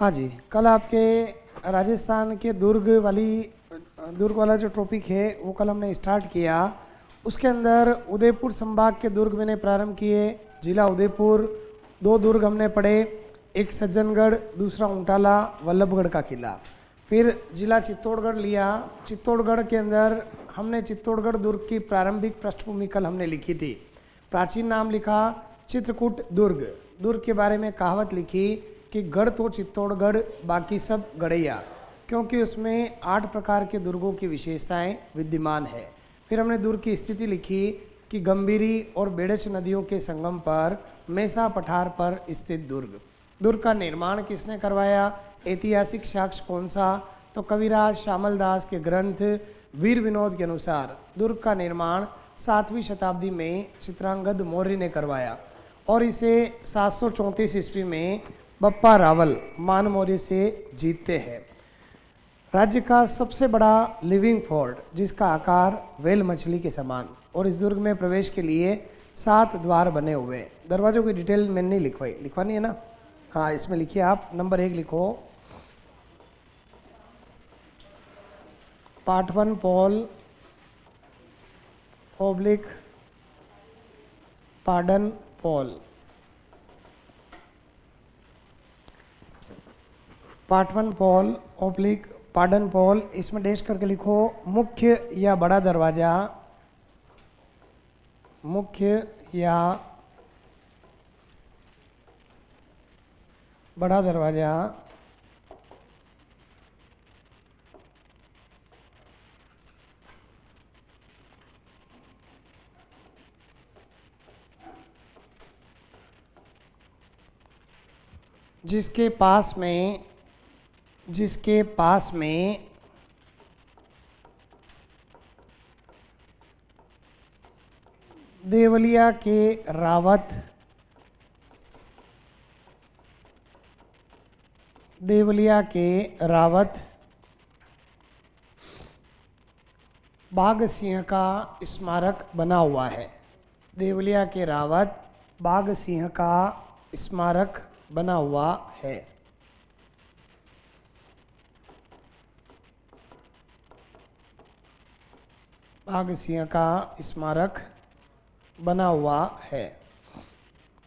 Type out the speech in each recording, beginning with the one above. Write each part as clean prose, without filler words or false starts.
हाँ जी, कल आपके राजस्थान के दुर्ग वाला जो टॉपिक है वो कल हमने स्टार्ट किया। उसके अंदर उदयपुर संभाग के दुर्ग मैंने प्रारंभ किए। जिला उदयपुर, दो दुर्ग हमने पढ़े, एक सज्जनगढ़, दूसरा ऊंटाला वल्लभगढ़ का किला। फिर जिला चित्तौड़गढ़ लिया। चित्तौड़गढ़ के अंदर हमने चित्तौड़गढ़ दुर्ग की प्रारंभिक पृष्ठभूमि कल हमने लिखी थी। प्राचीन नाम लिखा चित्रकूट दुर्ग। दुर्ग के बारे में कहावत लिखी कि गढ़ तो चित्तौड़गढ़, बाकी सब गढ़ैया, क्योंकि उसमें 8 प्रकार के दुर्गों की विशेषताएं विद्यमान है। फिर हमने दुर्ग की स्थिति लिखी कि गंभीरी और बेड़च नदियों के संगम पर मैसा पठार पर स्थित दुर्ग। दुर्ग का निर्माण किसने करवाया, ऐतिहासिक साक्ष्य कौन सा, तो कविराज श्यामल दास के ग्रंथ वीर विनोद के अनुसार दुर्ग का निर्माण 7वीं शताब्दी में चित्रांगद मौर्य ने करवाया और इसे 734 ईस्वी में बप्पा रावल मान मौर्य से जीतते हैं। राज्य का सबसे बड़ा लिविंग फोर्ट जिसका आकार व्हेल मछली के समान, और इस दुर्ग में प्रवेश के लिए 7 द्वार बने हुए हैं। दरवाजों की डिटेल मैंने नहीं लिखवानी है ना। हाँ, इसमें लिखिए आप। नंबर 1 लिखो, पाटवन पॉल ऑब्लिक पाडन पॉल। पाटवन पॉल ऑब्लिक पाडन पॉल, इसमें डैश करके लिखो मुख्य या बड़ा दरवाजा, मुख्य या बड़ा दरवाजा। जिसके पास में देवलिया के रावत बाघ सिंह का स्मारक बना हुआ है। देवलिया के रावत बाघ सिंह का स्मारक बना हुआ है। बाघ सिंह का स्मारक बना हुआ है।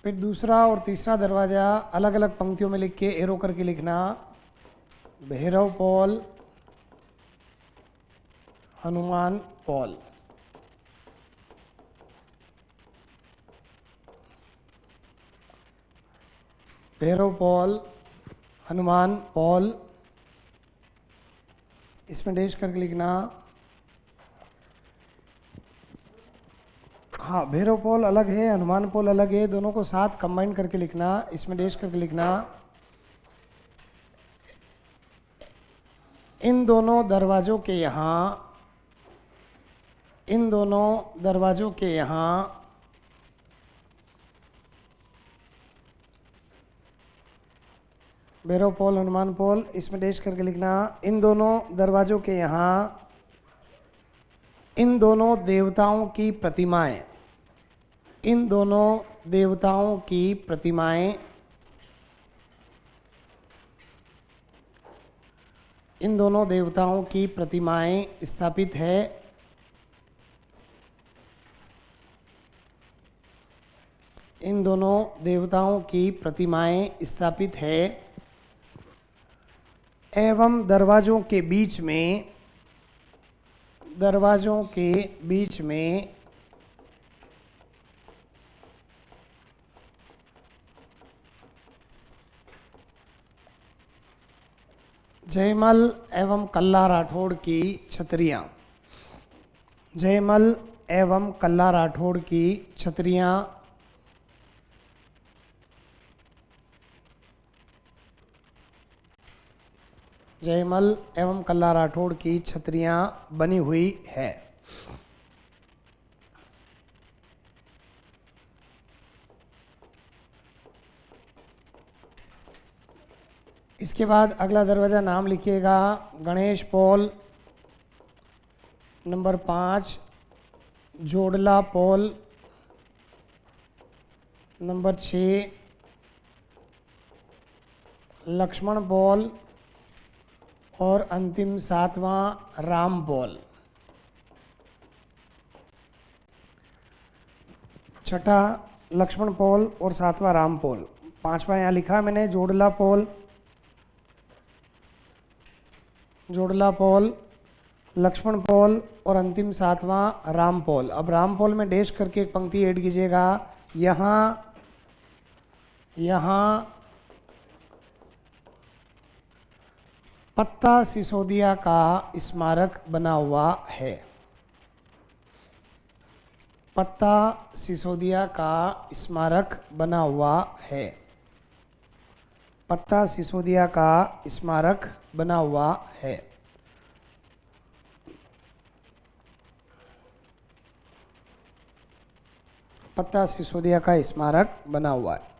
फिर दूसरा और तीसरा दरवाजा अलग अलग पंक्तियों में लिख के एरो करके लिखना। Bhairav Paul, Hanuman Paul. Bhairav Paul, Hanuman Paul, इसमें डैश करके लिखना। हाँ, भैरव पॉल अलग है, हनुमान पॉल अलग है, दोनों को साथ कंबाइन करके लिखना। इसमें डैश करके लिखना। इन दोनों दरवाजों के यहाँ भैरव पॉल, हनुमान पॉल, इसमें डैश करके लिखना। इन दोनों दरवाजों के यहाँ इन दोनों देवताओं की प्रतिमाएं, इन दोनों देवताओं की प्रतिमाएं, इन दोनों देवताओं की प्रतिमाएं स्थापित है। इन दोनों देवताओं की प्रतिमाएं स्थापित है एवं दरवाजों के बीच में जयमल एवं कल्ला राठौड़ की छतरियां, जयमल एवं कल्ला राठौड़ की छतरियां जयमल एवं कल्ला राठौड़ की छतरियां बनी हुई है। इसके बाद अगला दरवाज़ा नाम लिखिएगा गणेश पॉल। नंबर 5 जोड़ला पॉल। नंबर 6 लक्ष्मण पोल और अंतिम 7वां राम पोल। छठा लक्ष्मण पोल और 7वां राम पोल। 5वां यहाँ लिखा मैंने जोड़ला पोल, जोड़ला पोल, लक्ष्मण पोल और अंतिम 7वां राम पोल। अब राम पोल में डैश करके एक पंक्ति ऐड कीजिएगा। यहाँ पत्ता सिसोदिया का स्मारक बना हुआ है। पत्ता सिसोदिया का स्मारक बना हुआ है। पत्ता सिसोदिया का स्मारक बना हुआ है। पत्ता सिसोदिया का स्मारक बना हुआ है।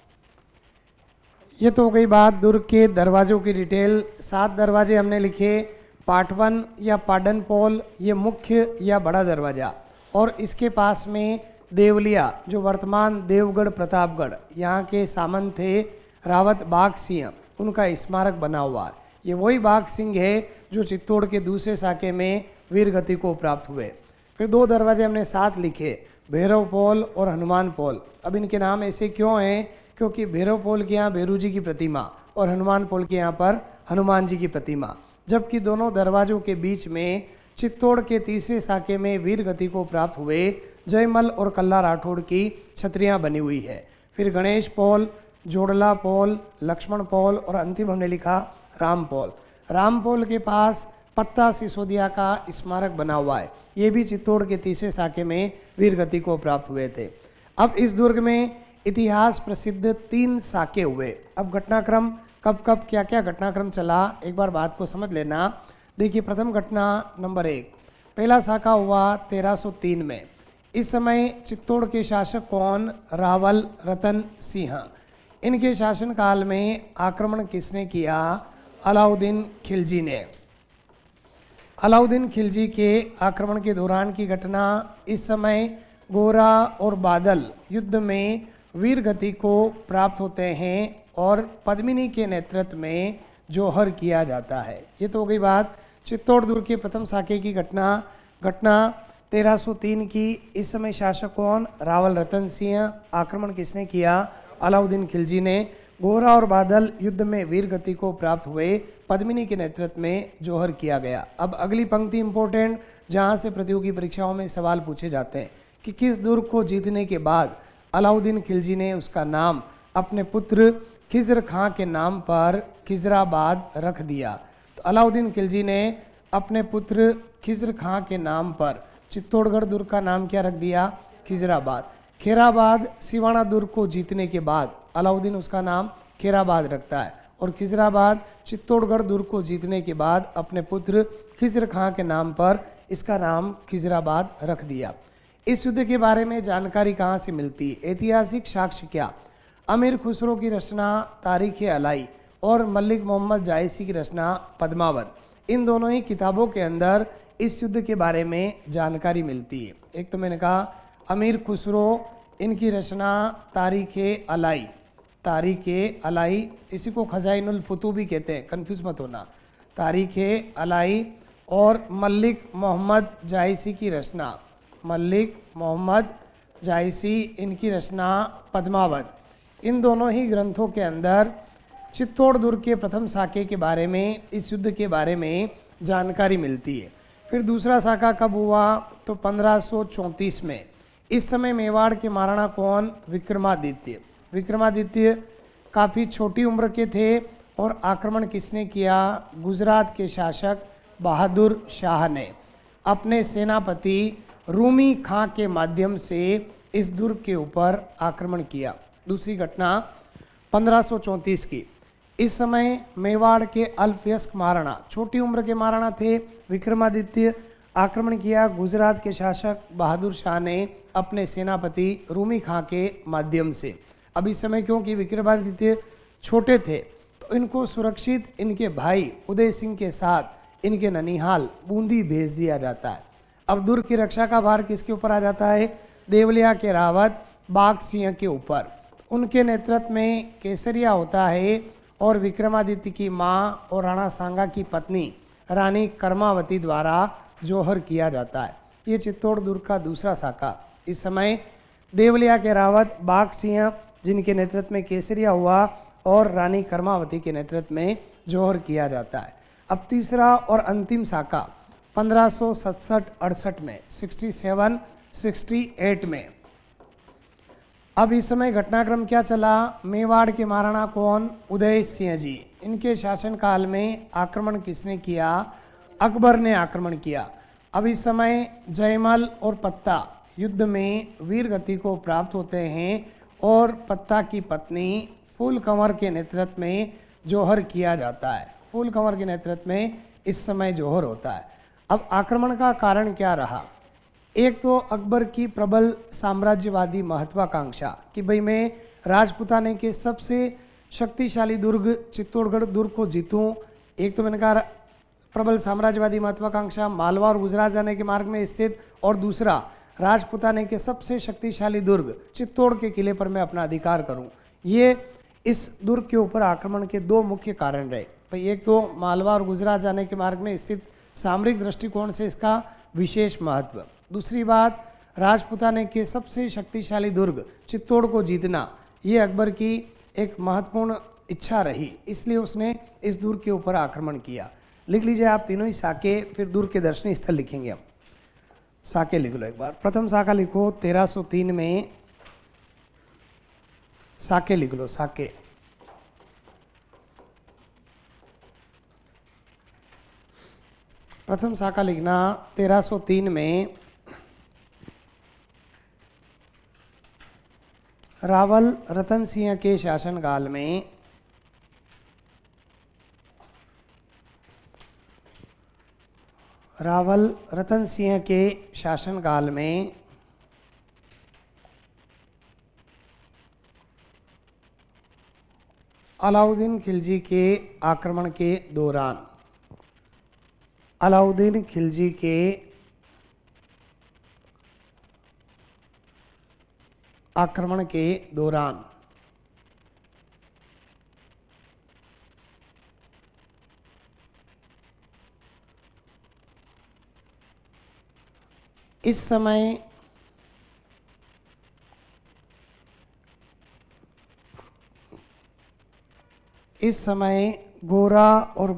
ये तो हो गई बात दुर्ग के दरवाज़ों की डिटेल। 7 दरवाजे हमने लिखे। पार्ट 1 या पाडन पोल, ये मुख्य या बड़ा दरवाज़ा, और इसके पास में देवलिया जो वर्तमान देवगढ़ प्रतापगढ़, यहाँ के सामंत थे रावत बाघ सिंह, उनका स्मारक बना हुआ है। ये वही बाघ सिंह है जो चित्तौड़ के दूसरे साके में वीर गति को प्राप्त हुए। फिर 2 दरवाजे हमने 7 लिखे, भैरव पोल और हनुमान पोल। अब इनके नाम ऐसे क्यों हैं? क्योंकि भैरव पोल के यहाँ भैरू जी की प्रतिमा और हनुमान पोल के यहाँ पर हनुमान जी की प्रतिमा, जबकि दोनों दरवाजों के बीच में चित्तौड़ के तीसरे साके में वीर गति को प्राप्त हुए जयमल और कल्ला राठौड़ की छतरियाँ बनी हुई है। फिर गणेश पोल, जोड़ला पोल, लक्ष्मण पोल और अंतिम हमने लिखा राम पोल। राम पोल के पास पत्ता सिसोदिया का स्मारक बना हुआ है। ये भी चित्तौड़ के तीसरे साके में वीर गति को प्राप्त हुए थे। अब इस दुर्ग में इतिहास प्रसिद्ध 3 साके हुए। अब घटनाक्रम कब कब क्या क्या घटनाक्रम चला, एक बार बात को समझ लेना। देखिए, प्रथम घटना नंबर 1, पहला साका हुआ 1303 में। इस समय चित्तौड़ के शासक कौन? रावल रतन सिंह। इनके शासनकाल में आक्रमण किसने किया? अलाउद्दीन खिलजी ने। अलाउद्दीन खिलजी के आक्रमण के दौरान की घटना। इस समय गोरा और बादल युद्ध में वीर गति को प्राप्त होते हैं और पद्मिनी के नेतृत्व में जौहर किया जाता है। ये तो हो गई बात चित्तौड़ दुर्ग के प्रथम साके की घटना। घटना 1303 की। इस समय शासक कौन? रावल रतन सिंह। आक्रमण किसने किया? अलाउद्दीन खिलजी ने। गोरा और बादल युद्ध में वीर गति को प्राप्त हुए, पद्मिनी के नेतृत्व में जौहर किया गया। अब अगली पंक्ति इंपॉर्टेंट, जहां से प्रतियोगी परीक्षाओं में सवाल पूछे जाते हैं कि किस दुर्ग को जीतने के बाद अलाउद्दीन खिलजी ने उसका नाम अपने पुत्र खिज़र खां के नाम पर खिज़राबाद रख दिया। तो अलाउद्दीन खिलजी ने अपने पुत्र खिज़र खां के नाम पर चित्तौड़गढ़ दुर्ग का नाम क्या रख दिया? खिज़राबाद। खैराबाद सिवाना दुर्ग को जीतने के बाद अलाउद्दीन उसका नाम खैराबाद रखता है, और खिज़राबाद चित्तौड़गढ़ दुर्ग को जीतने के बाद अपने पुत्र खिज़र खां के नाम पर इसका नाम खिज़राबाद रख दिया। इस युद्ध के बारे में जानकारी कहाँ से मिलती है? ऐतिहासिक साक्ष्य क्या? अमीर खुसरो की रचना तारीख़-ए-अलाई और मलिक मोहम्मद जायसी की रचना पद्मावत, इन दोनों ही किताबों के अंदर इस युद्ध के बारे में जानकारी मिलती है। एक तो मैंने कहा अमीर खुसरो, इनकी रचना तारीख़-ए-अलाई, तारीख़-ए-अलाई, इसी को खज़ाइनुल फुतूह भी कहते हैं, कन्फ्यूज मत होना। तारीख़-ए-अलाई और मलिक मोहम्मद जायसी की रचना, मलिक मोहम्मद जायसी, इनकी रचना पद्मावत। इन दोनों ही ग्रंथों के अंदर चित्तौड़ दुर्ग के प्रथम साके के बारे में, इस युद्ध के बारे में जानकारी मिलती है। फिर दूसरा साका कब हुआ? तो 1534 में। इस समय मेवाड़ के महाराणा कौन? विक्रमादित्य। विक्रमादित्य काफ़ी छोटी उम्र के थे। और आक्रमण किसने किया? गुजरात के शासक बहादुर शाह ने अपने सेनापति रूमी खां के माध्यम से इस दुर्ग के ऊपर आक्रमण किया। दूसरी घटना 1534 की। इस समय मेवाड़ के अल्पवयस्क महाराणा, छोटी उम्र के महाराणा थे विक्रमादित्य, आक्रमण किया। गुजरात के शासक बहादुर शाह ने अपने सेनापति रूमी खां के माध्यम से। अब इस समय क्योंकि विक्रमादित्य छोटे थे तो इनको सुरक्षित इनके भाई उदय सिंह के साथ इनके ननिहाल बूंदी भेज दिया जाता है। अब दुर्ग की रक्षा का भार किसके ऊपर आ जाता है? देवलिया के रावत बाघ सिंह के ऊपर। उनके नेतृत्व में केसरिया होता है और विक्रमादित्य की माँ और राणा सांगा की पत्नी रानी कर्मावती द्वारा जौहर किया जाता है। ये चित्तौड़ दुर्ग का दूसरा साका। इस समय देवलिया के रावत बाघ सिंह जिनके नेतृत्व में केसरिया हुआ और रानी कर्मावती के नेतृत्व में जौहर किया जाता है। अब तीसरा और अंतिम साका 1567-68 में 67-68 में। अब इस समय घटनाक्रम क्या चला? मेवाड़ के महाराणा कौन? उदय सिंह जी। इनके शासनकाल में आक्रमण किसने किया? अकबर ने आक्रमण किया। अब इस समय जयमल और पत्ता युद्ध में वीर गति को प्राप्त होते हैं और पत्ता की पत्नी फूल कंवर के नेतृत्व में जौहर किया जाता है। फूल कंवर के नेतृत्व में इस समय जौहर होता है। अब आक्रमण का कारण क्या रहा? एक तो अकबर की प्रबल साम्राज्यवादी महत्वाकांक्षा कि भाई मैं राजपूताने के सबसे शक्तिशाली दुर्ग चित्तौड़गढ़ दुर्ग को जीतूं। एक तो मैंने कहा प्रबल साम्राज्यवादी महत्वाकांक्षा, मालवा और गुजरात जाने के मार्ग में स्थित, और दूसरा राजपूताने के सबसे शक्तिशाली दुर्ग चित्तौड़ के किले पर मैं अपना अधिकार करूं। ये इस दुर्ग के ऊपर आक्रमण के दो मुख्य कारण रहे। भाई एक तो मालवा और गुजरात जाने के मार्ग में स्थित सामरिक दृष्टिकोण से इसका विशेष महत्व। दूसरी बात, राजपूताने के सबसे शक्तिशाली दुर्ग चित्तौड़ को जीतना ये अकबर की एक महत्वपूर्ण इच्छा रही, इसलिए उसने इस दुर्ग के ऊपर आक्रमण किया। लिख लीजिए आप तीनों ही साके, फिर दुर्ग के दर्शनीय स्थल लिखेंगे हम। साके लिख लो एक बार। प्रथम साका लिखो 1303 में। साके लिख लो, साके। प्रथम साका लिखना 1303 में रावल रतन सिंह के शासनकाल में रावल रतन सिंह के शासनकाल में अलाउद्दीन खिलजी के आक्रमण के दौरान अलाउद्दीन खिलजी के आक्रमण के दौरान इस समय गोरा और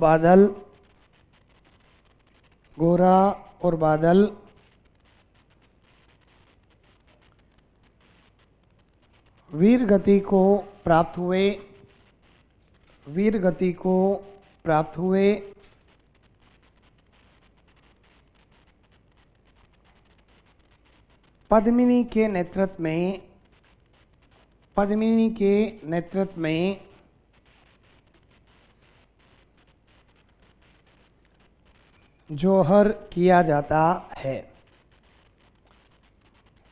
बादल वीर गति को प्राप्त हुए। पद्मिनी के नेतृत्व में जौहर किया जाता है।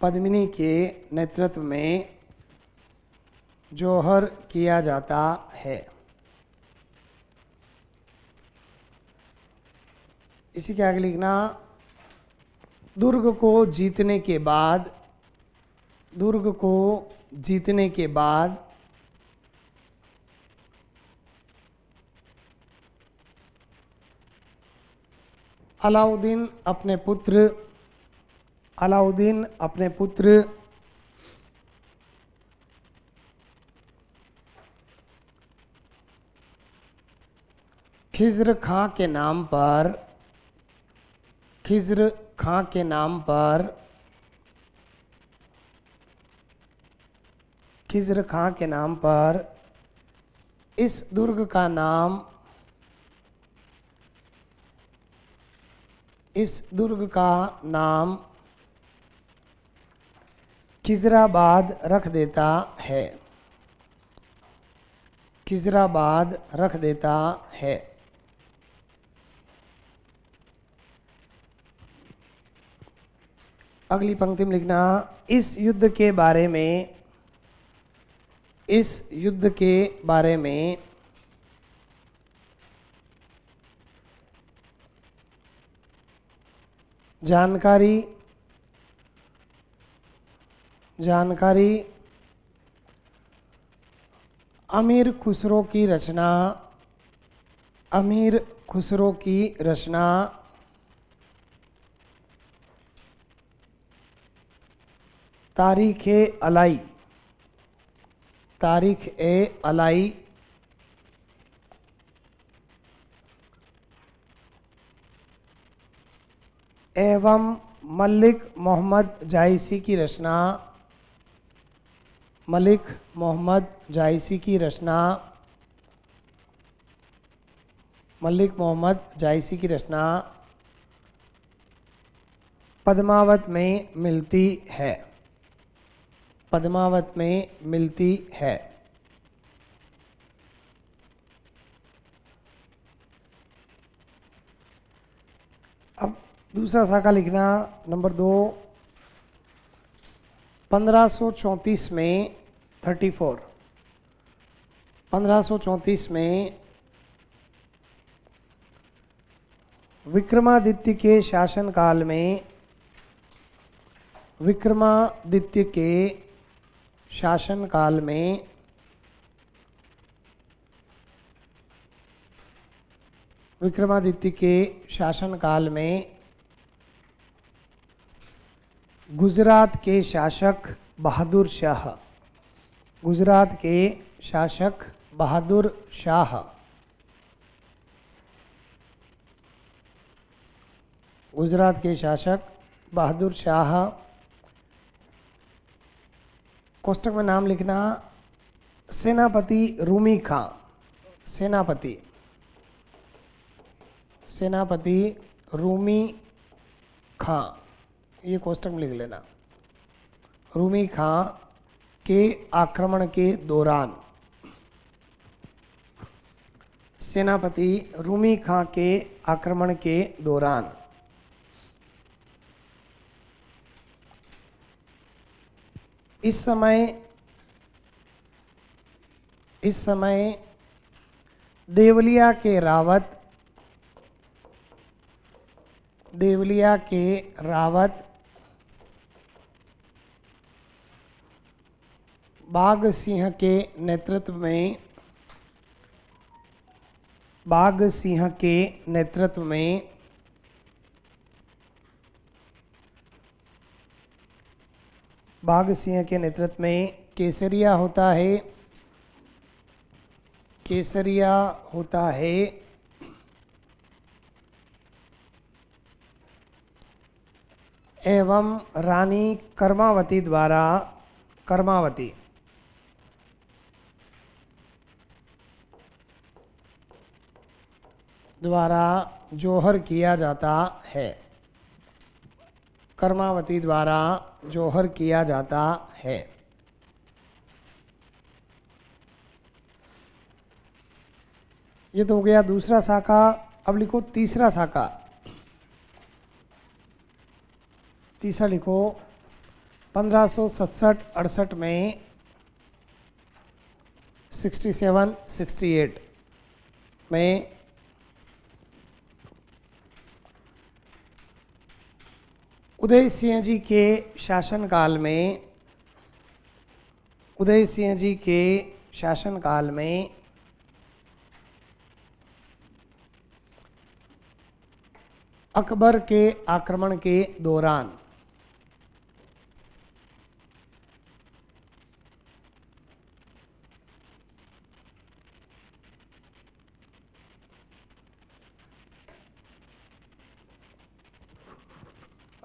पद्मिनी के नेतृत्व में जौहर किया जाता है। इसी के आगे लिखना, दुर्ग को जीतने के बाद अलाउद्दीन अपने पुत्र खिज्र खां के नाम पर इस दुर्ग का नाम खिजराबाद रख देता है। अगली पंक्ति में लिखना, इस युद्ध के बारे में जानकारी अमीर खुसरो की रचना, अमीर खुसरो की रचना तारीख ए अलाई, तारीख ए अलाई एवं मलिक मोहम्मद जायसी की रचना, मलिक मोहम्मद जायसी की रचना, मलिक मोहम्मद जायसी की रचना पद्मावत में मिलती है, पद्मावत में मिलती है। अब दूसरा साका लिखना नंबर 2, 1534 में 34, 1534 में विक्रमादित्य के शासनकाल में, विक्रमादित्य के शासनकाल में विक्रमादित्य के शासनकाल में गुजरात के शासक बहादुर शाह, गुजरात के शासक बहादुर शाह, गुजरात के शासक बहादुर शाह, कोष्टक में नाम लिखना सेनापति रूमी खां, सेनापति, सेनापति रूमी खां, ये कोष्टक में लिख लेना। रूमी खां के आक्रमण के दौरान, सेनापति रूमी खां के आक्रमण के दौरान इस समय देवलिया के रावत, देवलिया के रावत बाघ सिंह के नेतृत्व में, बाघ सिंह के नेतृत्व में बाघ सिंह के नेतृत्व में केसरिया होता है, केसरिया होता है एवं रानी कर्मावती द्वारा, कर्मावती द्वारा जोहर किया जाता है, कर्मावती द्वारा जोहर किया जाता है। ये तो हो गया दूसरा साका। अब लिखो तीसरा साका, तीसरा लिखो 1567-68 में 67-68 में उदय सिंह जी के शासनकाल में, उदय सिंह जी के शासनकाल में अकबर के आक्रमण के दौरान,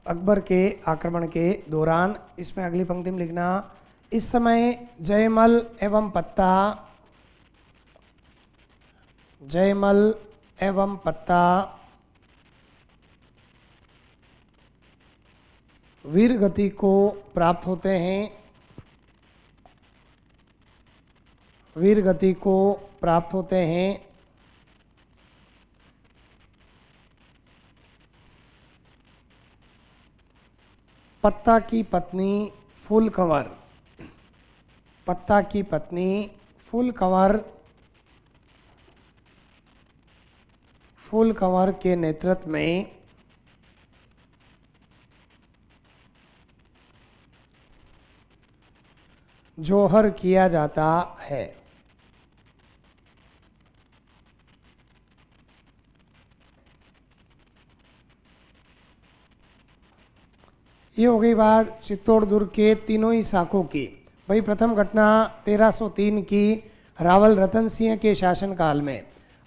अकबर के आक्रमण के दौरान, इसमें अगली पंक्ति में लिखना इस समय जयमल एवं पत्ता, जयमल एवं पत्ता वीर गति को प्राप्त होते हैं, वीर गति को प्राप्त होते हैं। पत्ता की पत्नी फूल कंवर, पत्ता की पत्नी फूल कंवर, फूल कंवर के नेतृत्व में जोहर किया जाता है, ये हो गई बात चित्तौड़ दुर्ग के तीनों ही शाखों की। भाई प्रथम घटना 1303 की, रावल रतन सिंह के शासनकाल में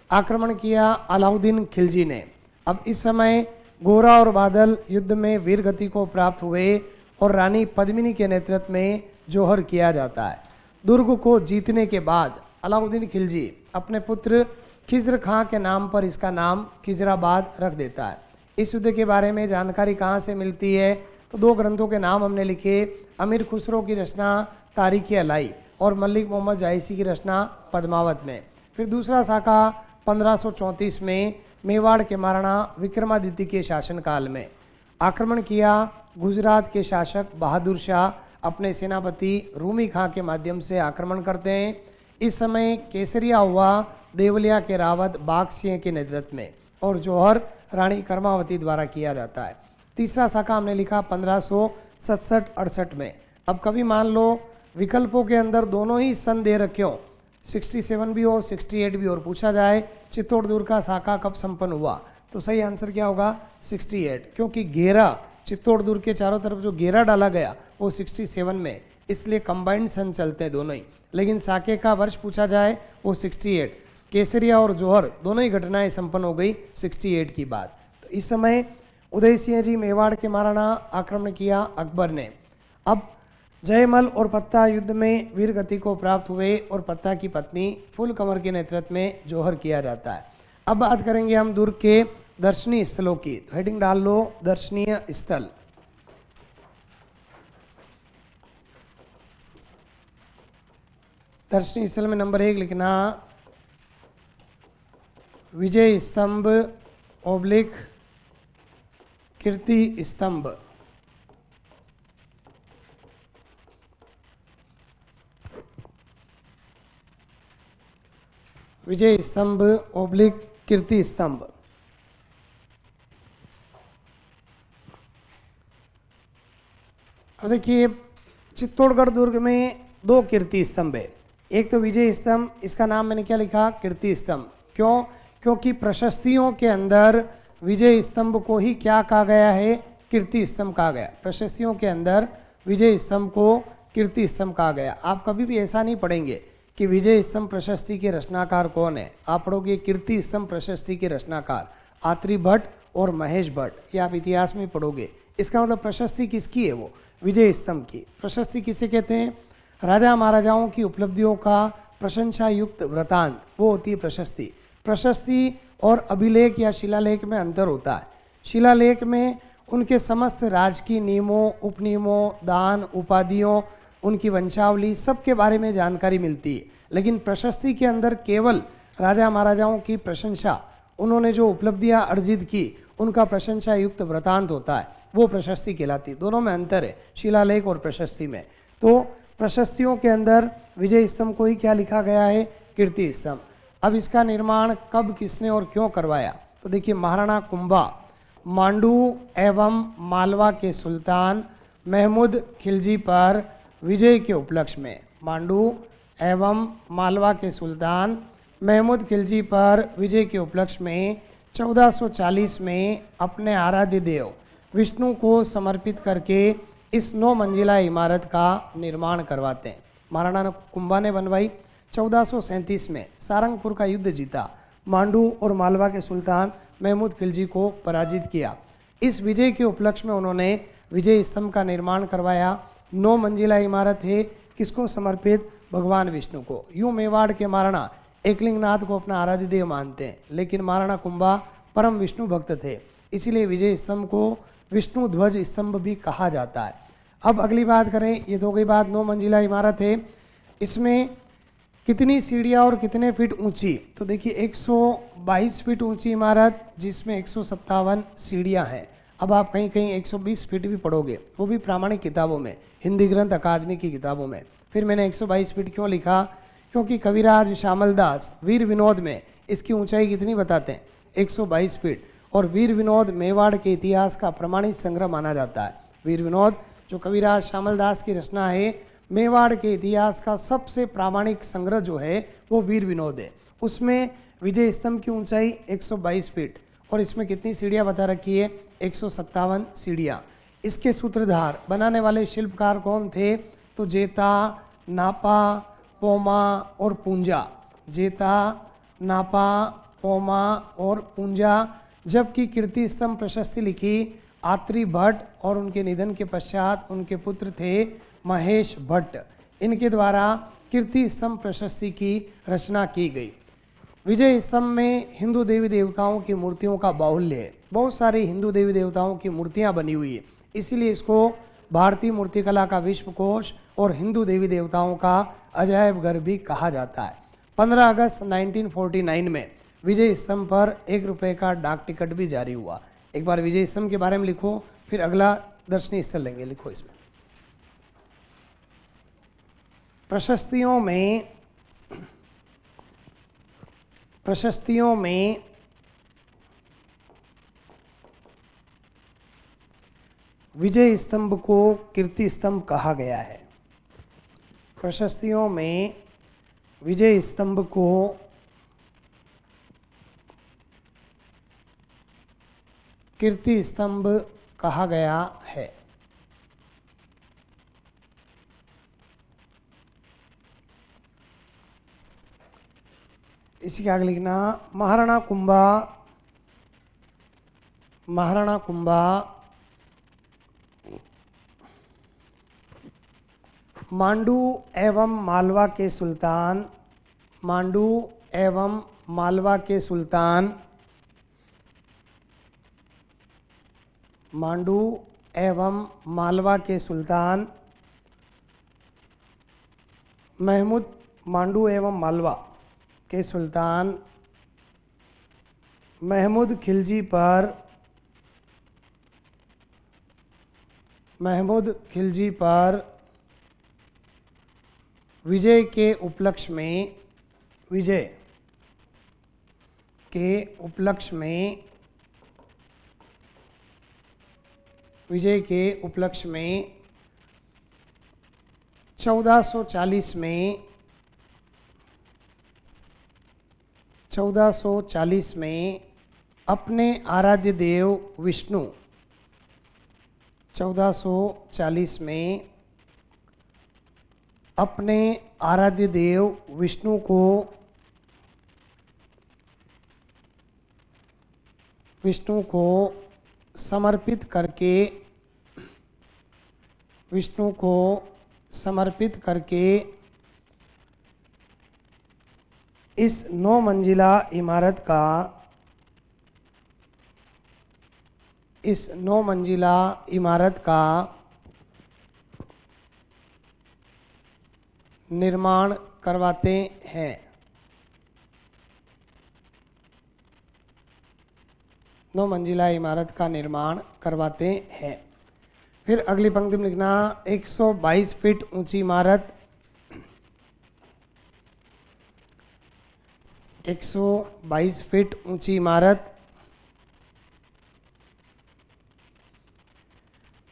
आक्रमण किया अलाउद्दीन खिलजी ने। अब इस समय गोरा और बादल युद्ध में वीर गति को प्राप्त हुए और रानी पद्मिनी के नेतृत्व में जौहर किया जाता है। दुर्ग को जीतने के बाद अलाउद्दीन खिलजी अपने पुत्र खिज्र खां के नाम पर इसका नाम खिजराबाद रख देता है। इस युद्ध के बारे में जानकारी कहाँ से मिलती है? तो दो ग्रंथों के नाम हमने लिखे, अमीर खुसरो की रचना तारीख अलाई और मलिक मोहम्मद जायसी की रचना पद्मावत में। फिर दूसरा शाखा 1534 में मेवाड़ के महाराणा विक्रमादित्य के शासनकाल में आक्रमण किया गुजरात के शासक बहादुर शाह अपने सेनापति रूमी खां के माध्यम से आक्रमण करते हैं। इस समय केसरिया हुआ देवलिया के रावत बाघ सिंह के नेतृत्व में और जौहर रानी कर्मावती द्वारा किया जाता है। तीसरा शाखा हमने लिखा 1567-68 में। अब कभी मान लो विकल्पों के अंदर दोनों ही सन दे रखे हो, 67 भी हो 68 भी, और पूछा जाए चित्तौड़ दुर्ग का शाखा कब संपन्न हुआ, तो सही आंसर क्या होगा? 68, क्योंकि घेरा चित्तौड़ दुर्ग के चारों तरफ जो घेरा डाला गया वो 67 में, इसलिए कंबाइंड सन चलते हैं दोनों ही। लेकिन शाखे का वर्ष पूछा जाए वो 68, केसरिया और जौहर दोनों ही घटनाएं संपन्न हो गई 68 की बात। तो इस समय उदय सिंह जी मेवाड़ के महाराणा आक्रमण किया अकबर ने। अब जयमल और पत्ता युद्ध में वीर गति को प्राप्त हुए और पत्ता की पत्नी फुल कंवर के नेतृत्व में जौहर किया जाता है। अब बात करेंगे हम दुर्ग के दर्शनीय स्थलों की। तो हेडिंग डाल लो दर्शनीय स्थल। दर्शनीय स्थल में नंबर 1 लिखना विजय स्तंभ ओब्लिक कीर्ति स्तंभ। विजय स्तंभ ओब्लिक कीर्ति स्तंभ। अब देखिए चित्तौड़गढ़ दुर्ग में 2 कीर्ति स्तंभ है। एक तो विजय स्तंभ, इसका नाम मैंने क्या लिखा? कीर्ति स्तंभ। क्यों? क्योंकि प्रशस्तियों के अंदर विजय स्तंभ को ही क्या कहा गया है? कीर्ति स्तंभ कहा गया। प्रशस्तियों के अंदर विजय स्तंभ को कीर्ति स्तंभ कहा गया। आप कभी भी ऐसा नहीं पढ़ेंगे कि विजय स्तंभ प्रशस्ति के रचनाकार कौन है, आप पढ़ोगे कीर्ति स्तंभ प्रशस्ति के रचनाकार आत्री भट्ट और महेश भट्ट, ये आप इतिहास में पढ़ोगे। इसका मतलब प्रशस्ति किसकी है? वो विजय स्तंभ की। प्रशस्ति किसे कहते हैं? राजा महाराजाओं की उपलब्धियों का प्रशंसा युक्त वृतांत, वो होती है प्रशस्ति। प्रशस्ति और अभिलेख या शिलालेख में अंतर होता है। शिलालेख में उनके समस्त राजकीय नियमों, उपनियमों, दान, उपाधियों, उनकी वंशावली, सबके बारे में जानकारी मिलती है। लेकिन प्रशस्ति के अंदर केवल राजा महाराजाओं की प्रशंसा, उन्होंने जो उपलब्धियां अर्जित की, उनका प्रशंसा युक्त वृतांत होता है, वो प्रशस्ति कहलाती है। दोनों में अंतर है शिलालेख और प्रशस्ति में। तो प्रशस्तियों के अंदर विजय स्तंभ को ही क्या लिखा गया है? कीर्ति स्तंभ। अब इसका निर्माण कब, किसने और क्यों करवाया? तो देखिए महाराणा कुंभा मांडू एवं मालवा के सुल्तान महमूद खिलजी पर विजय के उपलक्ष्य में, मांडू एवं मालवा के सुल्तान महमूद खिलजी पर विजय के उपलक्ष्य में 1440 में अपने आराध्य देव विष्णु को समर्पित करके इस 9 मंजिला इमारत का निर्माण करवाते हैं। महाराणा कुंभा ने बनवाई। 1437 में सारंगपुर का युद्ध जीता, मांडू और मालवा के सुल्तान महमूद खिलजी को पराजित किया। इस विजय के उपलक्ष्य में उन्होंने विजय स्तंभ का निर्माण करवाया। 9 मंजिला इमारत है, किसको समर्पित? भगवान विष्णु को। यूँ मेवाड़ के महाराणा एकलिंगनाथ को अपना आराध्य देव मानते हैं, लेकिन महाराणा कुंभा परम विष्णु भक्त थे, इसीलिए विजय स्तंभ को विष्णु ध्वज स्तंभ भी कहा जाता है। अब अगली बात करें, ये तो हो गई बात 9 मंजिला इमारत है, इसमें कितनी सीढ़ियाँ और कितने फीट ऊंची? तो देखिए 122 फीट ऊंची इमारत जिसमें 157 सीढ़ियाँ हैं। अब आप कहीं कहीं 120 फीट भी पढ़ोगे, वो भी प्रामाणिक किताबों में, हिंदी ग्रंथ अकादमी की किताबों में। फिर मैंने 122 फीट क्यों लिखा? क्योंकि कविराज श्यामल दास वीर विनोद में इसकी ऊंचाई कितनी बताते हैं? 122 फीट। और वीर विनोद मेवाड़ के इतिहास का प्रमाणित संग्रह माना जाता है। वीर विनोद जो कविराज श्यामल दास की रचना है, मेवाड़ के इतिहास का सबसे प्रामाणिक संग्रह जो है वो वीर विनोद है। उसमें विजय स्तंभ की ऊंचाई 122 फीट और इसमें कितनी सीढ़ियाँ बता रखी है? 157 सीढ़ियाँ। इसके सूत्रधार बनाने वाले शिल्पकार कौन थे? तो जेता, नापा, पोमा और पूंजा। जेता, नापा, पोमा और पूंजा। जबकि कीर्ति स्तंभ प्रशस्ति लिखी आत्री भट्ट और उनके निधन के पश्चात उनके पुत्र थे महेश भट्ट। इनके द्वारा कीर्ति स्तंभ प्रशस्ति की रचना की गई। विजय स्तंभ में हिंदू देवी देवताओं की मूर्तियों का बाहुल्य है। बहुत सारी हिंदू देवी देवताओं की मूर्तियां बनी हुई है, इसीलिए इसको भारतीय मूर्तिकला का विश्वकोश और हिंदू देवी देवताओं का अजायब घर भी कहा जाता है। 15 अगस्त 1949 में विजय स्तंभ पर 1 रुपये का डाक टिकट भी जारी हुआ। एक बार विजय स्तंभ के बारे में लिखो, फिर अगला दर्शनीय स्थल लेंगे। लिखो इसमें प्रशस्तियों में विजय स्तंभ को कीर्ति स्तंभ कहा गया है। प्रशस्तियों में विजय स्तंभ को कीर्ति स्तंभ कहा गया है। इसी के आगे लिखना महाराणा कुंभा मांडू एवं मालवा के सुल्तान, मांडू एवं मालवा के सुल्तान, मांडू एवं मालवा के सुल्तान महमूद, मांडू एवं मालवा के सुल्तान महमूद खिलजी पर विजय के उपलक्ष्य में 1440 में अपने आराध्य देव विष्णु, 1440 में अपने आराध्य देव विष्णु को समर्पित करके इस 9 मंजिला इमारत का निर्माण करवाते हैं। 9 मंजिला इमारत का निर्माण करवाते हैं। फिर अगली पंक्ति में लिखना 122 फीट ऊंची इमारत, 122 फीट ऊंची इमारत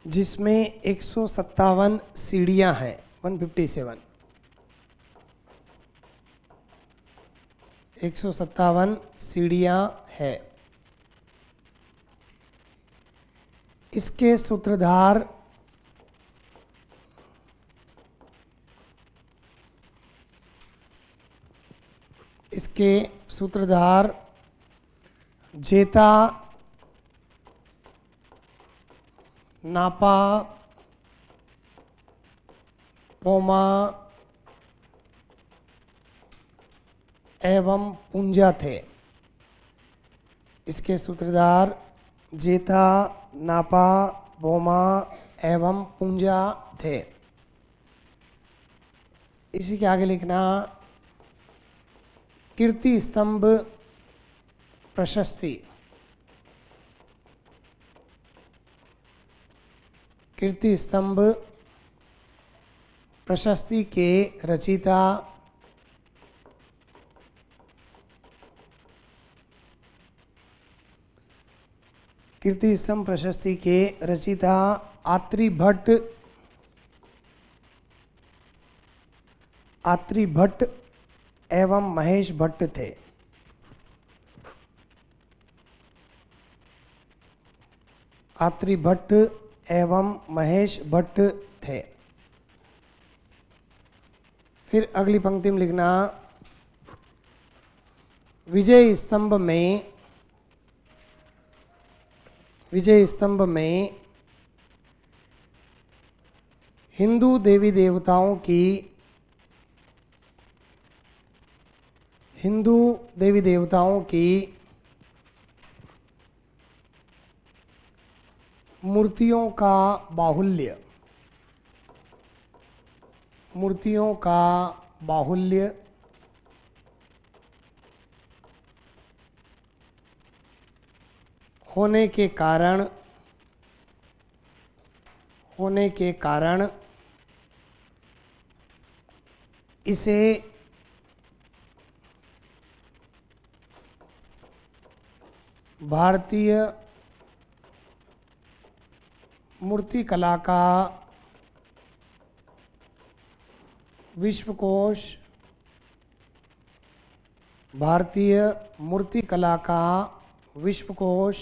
जिसमें 157 सीढ़ियां हैं, 157 सीढ़ियां है। इसके सूत्रधार जेता, नापा, पोमा एवं पूंजा थे। इसके सूत्रधार जेता, नापा, पोमा एवं पूंजा थे। इसी के आगे लिखना कीर्ति स्तंभ प्रशस्ति, कीर्ति स्तंभ प्रशस्ति के रचयिता कीर्ति स्तंभ प्रशस्ति के रचयिता आत्री भट्ट एवं महेश भट्ट थे। आत्री भट्ट एवं महेश भट्ट थे। फिर अगली पंक्ति में लिखना विजय स्तंभ में हिंदू देवी देवताओं की मूर्तियों का बाहुल्य होने के कारण इसे भारतीय मूर्तिकला का विश्वकोश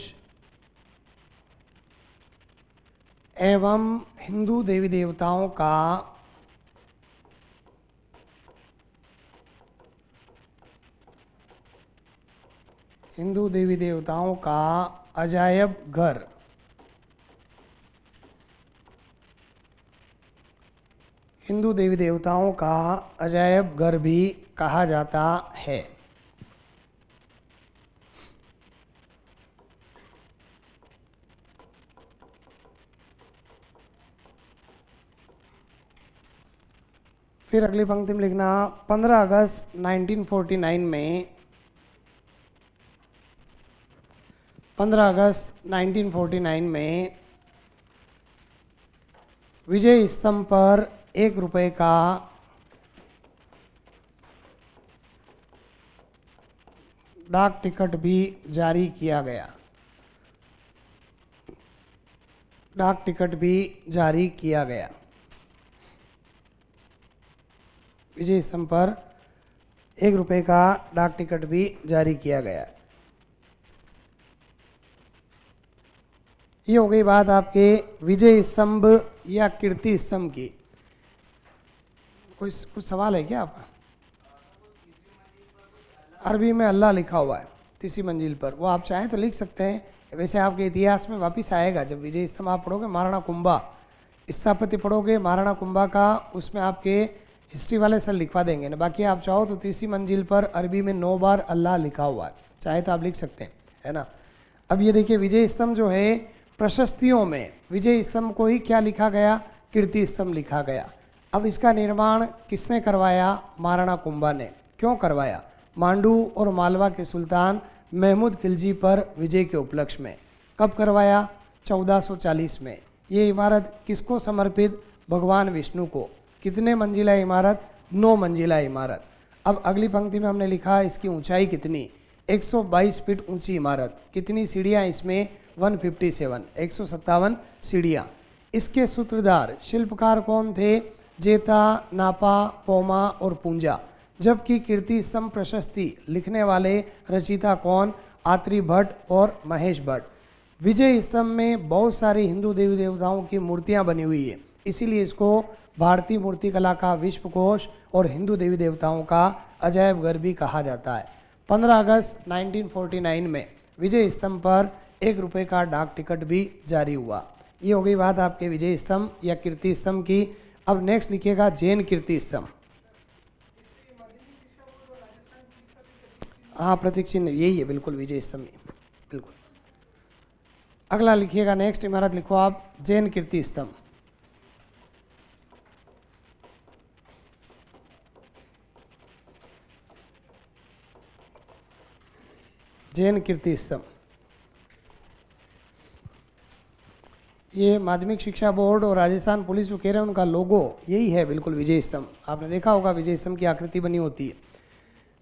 एवं हिंदू देवी देवताओं का अजायब घर भी कहा जाता है। फिर अगली पंक्ति में लिखना 15 अगस्त 1949 में विजय स्तंभ पर 1 रुपये का डाक टिकट भी जारी किया गया। विजय स्तंभ पर 1 रुपये का डाक टिकट भी जारी किया गया। ये हो गई बात आपके विजय स्तंभ या कीर्ति स्तंभ की। कुछ सवाल है क्या आपका? अरबी में अल्लाह लिखा हुआ है तीसरी मंजिल पर, वो आप चाहें तो लिख सकते हैं। वैसे आपके इतिहास में वापस आएगा जब विजय स्तंभ आप पढ़ोगे, महाराणा कुंभा स्थापत्य पढ़ोगे महाराणा कुंभा का, उसमें आपके हिस्ट्री वाले सर लिखवा देंगे ना। बाकी आप चाहो तो तीसरी मंजिल पर अरबी में 9 बार अल्लाह लिखा हुआ है, चाहे तो आप लिख सकते हैं, है ना। अब ये देखिए विजय स्तंभ जो है प्रशस्तियों में विजय स्तंभ को ही क्या लिखा गया? कीर्ति स्तंभ लिखा गया। अब इसका निर्माण किसने करवाया? महाराणा कुंभा ने। क्यों करवाया? मांडू और मालवा के सुल्तान महमूद खिलजी पर विजय के उपलक्ष्य में। कब करवाया? 1440 में। ये इमारत किसको समर्पित? भगवान विष्णु को। कितने मंजिला इमारत? 9 मंजिला इमारत। अब अगली पंक्ति में हमने लिखा इसकी ऊंचाई कितनी? 122 फीट ऊंची इमारत। कितनी सीढ़ियाँ इसमें? 157 157 सीढ़ियाँ। इसके सूत्रधार शिल्पकार कौन थे? जेता, नापा, पोमा और पूंजा। जबकि कीर्ति स्तंभ प्रशस्ति लिखने वाले रचयिता कौन? आत्री भट्ट और महेश भट्ट। विजय स्तंभ में बहुत सारी हिंदू देवी देवताओं की मूर्तियां बनी हुई है, इसीलिए इसको भारतीय मूर्तिकला का विश्वकोश और हिंदू देवी देवताओं का अजायब घर भी कहा जाता है। 15 अगस्त 1949 में विजय स्तंभ पर 1 रुपये का डाक टिकट भी जारी हुआ। ये हो गई बात आपके विजय स्तंभ या कीर्ति स्तंभ की। अब नेक्स्ट लिखिएगा जैन कीर्ति स्तंभ। हाँ, प्रतीक चिन्ह यही है, बिल्कुल विजय स्तंभ, बिल्कुल। अगला लिखिएगा, नेक्स्ट इमारत लिखो आप जैन कीर्ति स्तंभ। जैन कीर्ति स्तंभ, ये माध्यमिक शिक्षा बोर्ड और राजस्थान पुलिस जो कह रहे हैं उनका लोगो यही है, बिल्कुल विजय स्तंभ। आपने देखा होगा विजय स्तंभ की आकृति बनी होती है।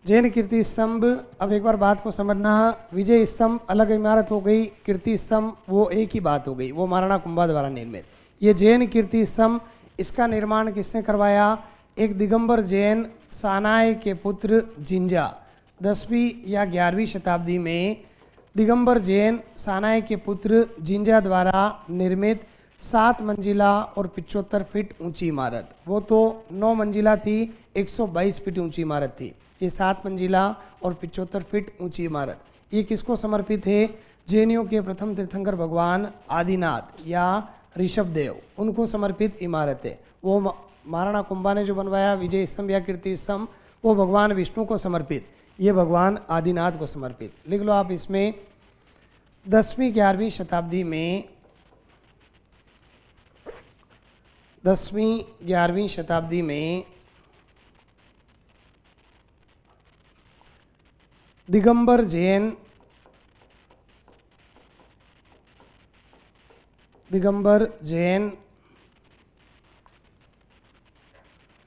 जैन कीर्ति स्तंभ, अब एक बार बात को समझना, विजय स्तंभ अलग इमारत हो गई, कीर्ति स्तंभ वो एक ही बात हो गई, वो महाराणा कुंभा द्वारा निर्मित। ये जैन कीर्ति स्तंभ, इसका निर्माण किसने करवाया? एक दिगंबर जैन सानाई के पुत्र जिंजा। 10वीं या 11वीं शताब्दी में दिगंबर जैन सानाई के पुत्र जिंजा द्वारा निर्मित 7 मंजिला और 75 फीट ऊंची इमारत। वो तो 9 मंजिला थी, 122 फीट ऊंची इमारत थी। ये 7 मंजिला और 75 फीट ऊंची इमारत ये किसको समर्पित है? जैनियों के प्रथम तीर्थंकर भगवान आदिनाथ या ऋषभदेव, उनको समर्पित इमारत है। वो महाराणा कुंभा ने जो बनवाया विजय स्तंभ या कीर्ति स्तंभ, वो भगवान विष्णु को समर्पित, ये भगवान आदिनाथ को समर्पित। लिख लो आप इसमें 10वीं 11वीं शताब्दी में, 10वीं 11वीं शताब्दी में दिगंबर जैन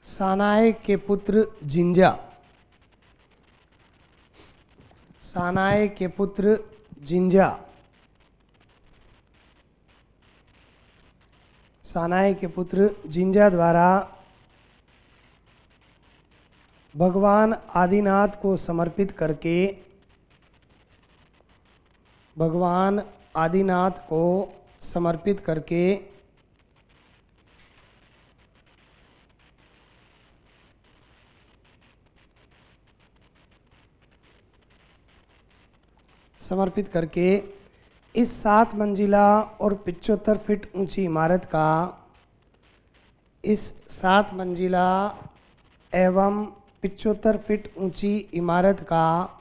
सानाय के पुत्र जिंजा, सानाय के पुत्र जिंजा, सानाय के पुत्र जिंजा द्वारा भगवान आदिनाथ को समर्पित करके, भगवान आदिनाथ को समर्पित करके इस 7 मंजिला और 75 फीट ऊंची इमारत का, इस 7 मंजिला एवं 75 फीट ऊंची इमारत का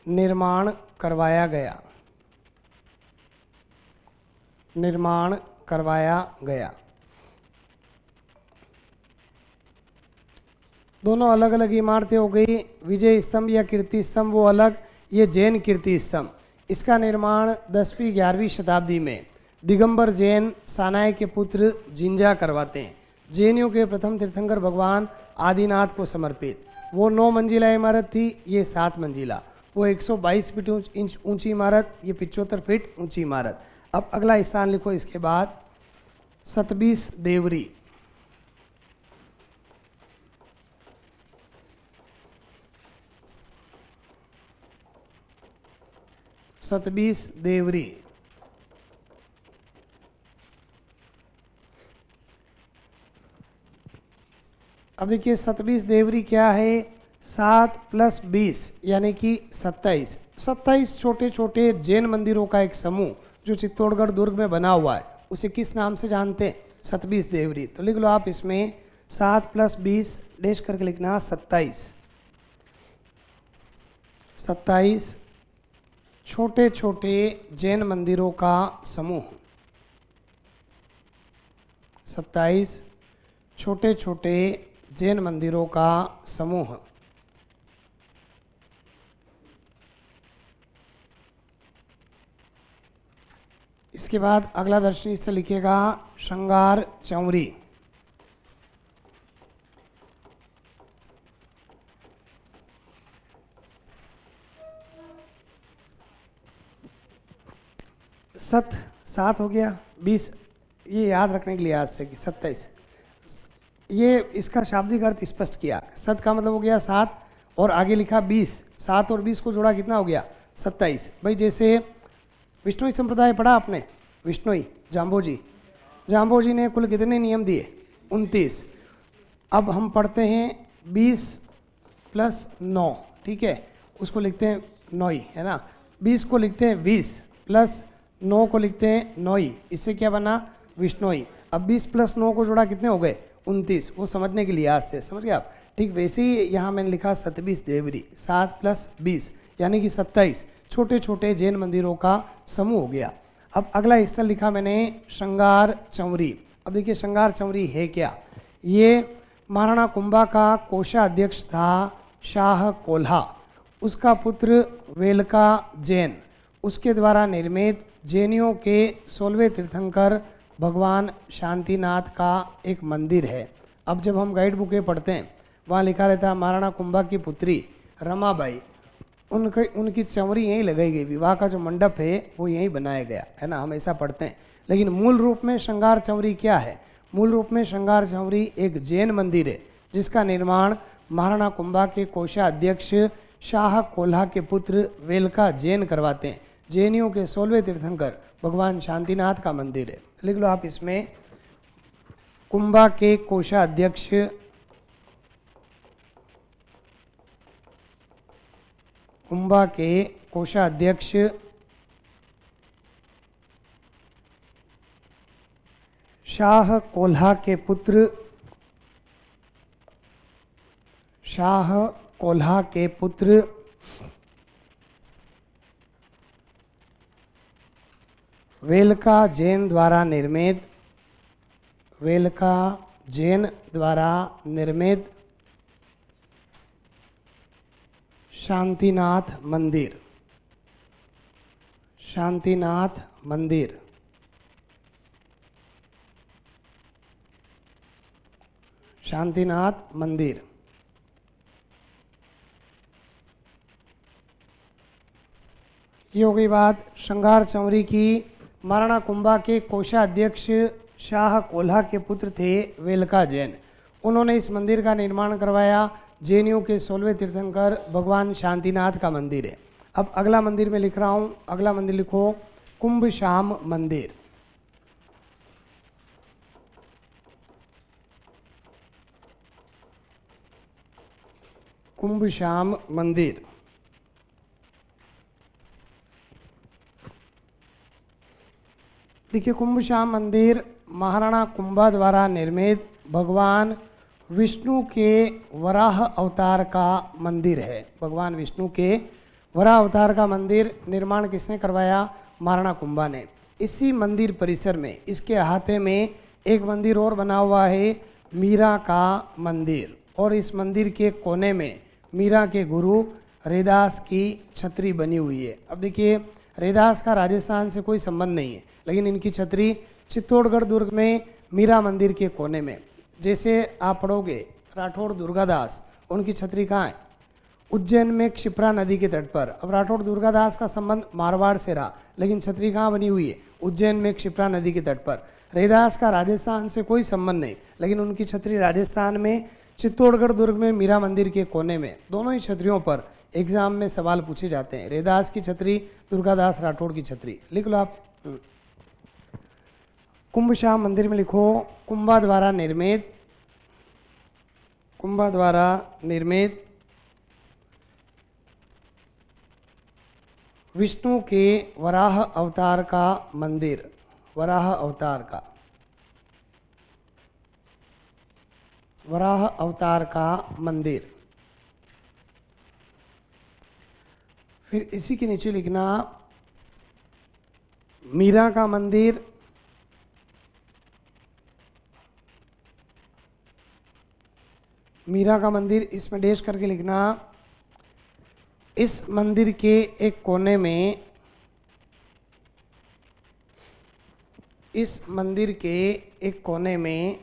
निर्माण करवाया गया, निर्माण करवाया गया। दोनों अलग अलग इमारतें हो गई। विजय स्तंभ या कीर्ति स्तंभ वो अलग, ये जैन कीर्ति स्तंभ। इसका निर्माण 10वीं 11वीं शताब्दी में दिगंबर जैन सानाय के पुत्र जिंजा करवाते हैं। जैनियों के प्रथम तीर्थंकर भगवान आदिनाथ को समर्पित। वो 9 मंजिला इमारत थी, ये 7 मंजिला। वो 122 फीट इंच ऊंची इमारत, ये 75 फीट ऊंची इमारत। अब अगला स्थान लिखो इसके बाद, सतबीस देवरी। सतबीस देवरी अब देखिए सतबीस देवरी क्या है? 7 + 20 यानी कि 27। 27 छोटे छोटे जैन मंदिरों का एक समूह जो चित्तौड़गढ़ दुर्ग में बना हुआ है, उसे किस नाम से जानते हैं? सतबीस देवरी। तो लिख लो आप इसमें 7 + 20 डैश करके लिखना 27। 27 छोटे छोटे जैन मंदिरों का समूह। 27 छोटे छोटे जैन मंदिरों का समूह। इसके बाद अगला दर्शनी से लिखेगा श्रृंगार चौरी। सात हो गया, 20 ये याद रखने के लिए आज से कि 27। ये इसका शाब्दिक अर्थ स्पष्ट किया। सत का मतलब हो गया 7 और आगे लिखा 20। 7 और 20 को जोड़ा कितना हो गया? 27। भाई जैसे विष्णुई संप्रदाय पढ़ा आपने, विष्णुई जाम्बोजी ने कुल कितने नियम दिए? 29। अब हम पढ़ते हैं 20 + 9, ठीक है, उसको लिखते हैं नौई, है ना। 20 को लिखते हैं 20 + 9 को लिखते हैं नौई। इससे क्या बना? विष्णुई। अब 20 + 9 को जोड़ा कितने हो गए? 29। वो समझने के लिए आज से समझ गए आप। ठीक वैसे ही यहाँ मैंने लिखा सतबीस देवरी। 7 + 20 यानी कि 27 छोटे छोटे जैन मंदिरों का समूह हो गया। अब अगला स्थल लिखा मैंने श्रृंगार चौरी। अब देखिए श्रृंगार चौरी है क्या? ये महाराणा कुंभा का कोषाध्यक्ष था शाह कोल्हा, उसका पुत्र वेलका जैन, उसके द्वारा निर्मित जैनियों के 16वें तीर्थंकर भगवान शांतिनाथ का एक मंदिर है। अब जब हम गाइड बुकें पढ़ते हैं वहाँ लिखा रहता है महाराणा कुंभा की पुत्री रमाबाई, उनकी चंवरी यहीं लगाई गई, विवाह का जो मंडप है वो यहीं बनाया गया, है ना, हम ऐसा पढ़ते हैं। लेकिन मूल रूप में श्रृंगार चंवरी क्या है? मूल रूप में श्रृंगार चंवरी एक जैन मंदिर है जिसका निर्माण महाराणा कुंभा के कोषाध्यक्ष शाह कोल्हा के पुत्र वेलका जैन करवाते हैं। जैनियों के 16वें तीर्थंकर भगवान शांतिनाथ का मंदिर है। लिख लो आप इसमें, कुंभा के कोषाध्यक्ष शाह कोल्हा के पुत्र वेलका जैन द्वारा निर्मित शांतिनाथ मंदिर ये हो गई बात श्रृंगार चौरी की। महाराणा कुंभा के कोषाध्यक्ष शाह कोल्हा के पुत्र थे वेलका जैन। उन्होंने इस मंदिर का निर्माण करवाया। जैनियों के 16वें तीर्थंकर भगवान शांतिनाथ का मंदिर है। अब अगला मंदिर में लिख रहा हूँ, अगला मंदिर लिखो कुंभश्याम मंदिर। कुंभश्याम मंदिर देखिए, कुंभश्याम मंदिर महाराणा कुंभा द्वारा निर्मित भगवान विष्णु के वराह अवतार का मंदिर है। भगवान विष्णु के वराह अवतार का मंदिर निर्माण किसने करवाया? महाराणा कुंभा ने। इसी मंदिर परिसर में, इसके अहाते में एक मंदिर और बना हुआ है, मीरा का मंदिर। और इस मंदिर के कोने में मीरा के गुरु रैदास की छतरी बनी हुई है। अब देखिए, रैदास का राजस्थान से कोई संबंध नहीं है, लेकिन इनकी छतरी चित्तौड़गढ़ दुर्ग में मीरा मंदिर के कोने में। जैसे आप पढ़ोगे राठौड़ दुर्गादास, उनकी छतरी कहाँ है? उज्जैन में क्षिप्रा नदी के तट पर। अब राठौड़ दुर्गादास का संबंध मारवाड़ से रहा, लेकिन छतरी कहाँ बनी हुई है? उज्जैन में क्षिप्रा नदी के तट पर। रैदास का राजस्थान से कोई संबंध नहीं, लेकिन उनकी छतरी राजस्थान में चित्तौड़गढ़ दुर्ग में मीरा मंदिर के कोने में। दोनों ही छतरियों पर एग्जाम में सवाल पूछे जाते हैं। रैदास की छतरी, दुर्गादास राठौड़ की छतरी। लिख लो आप। कुंभश्याम मंदिर में लिखो कुंभा द्वारा निर्मित विष्णु के वराह अवतार का मंदिर। वराह अवतार का मंदिर। फिर इसी के नीचे लिखना मीरा का मंदिर। मीरा का मंदिर, इसमें डैश करके लिखना, इस मंदिर के एक कोने में, इस मंदिर के एक कोने में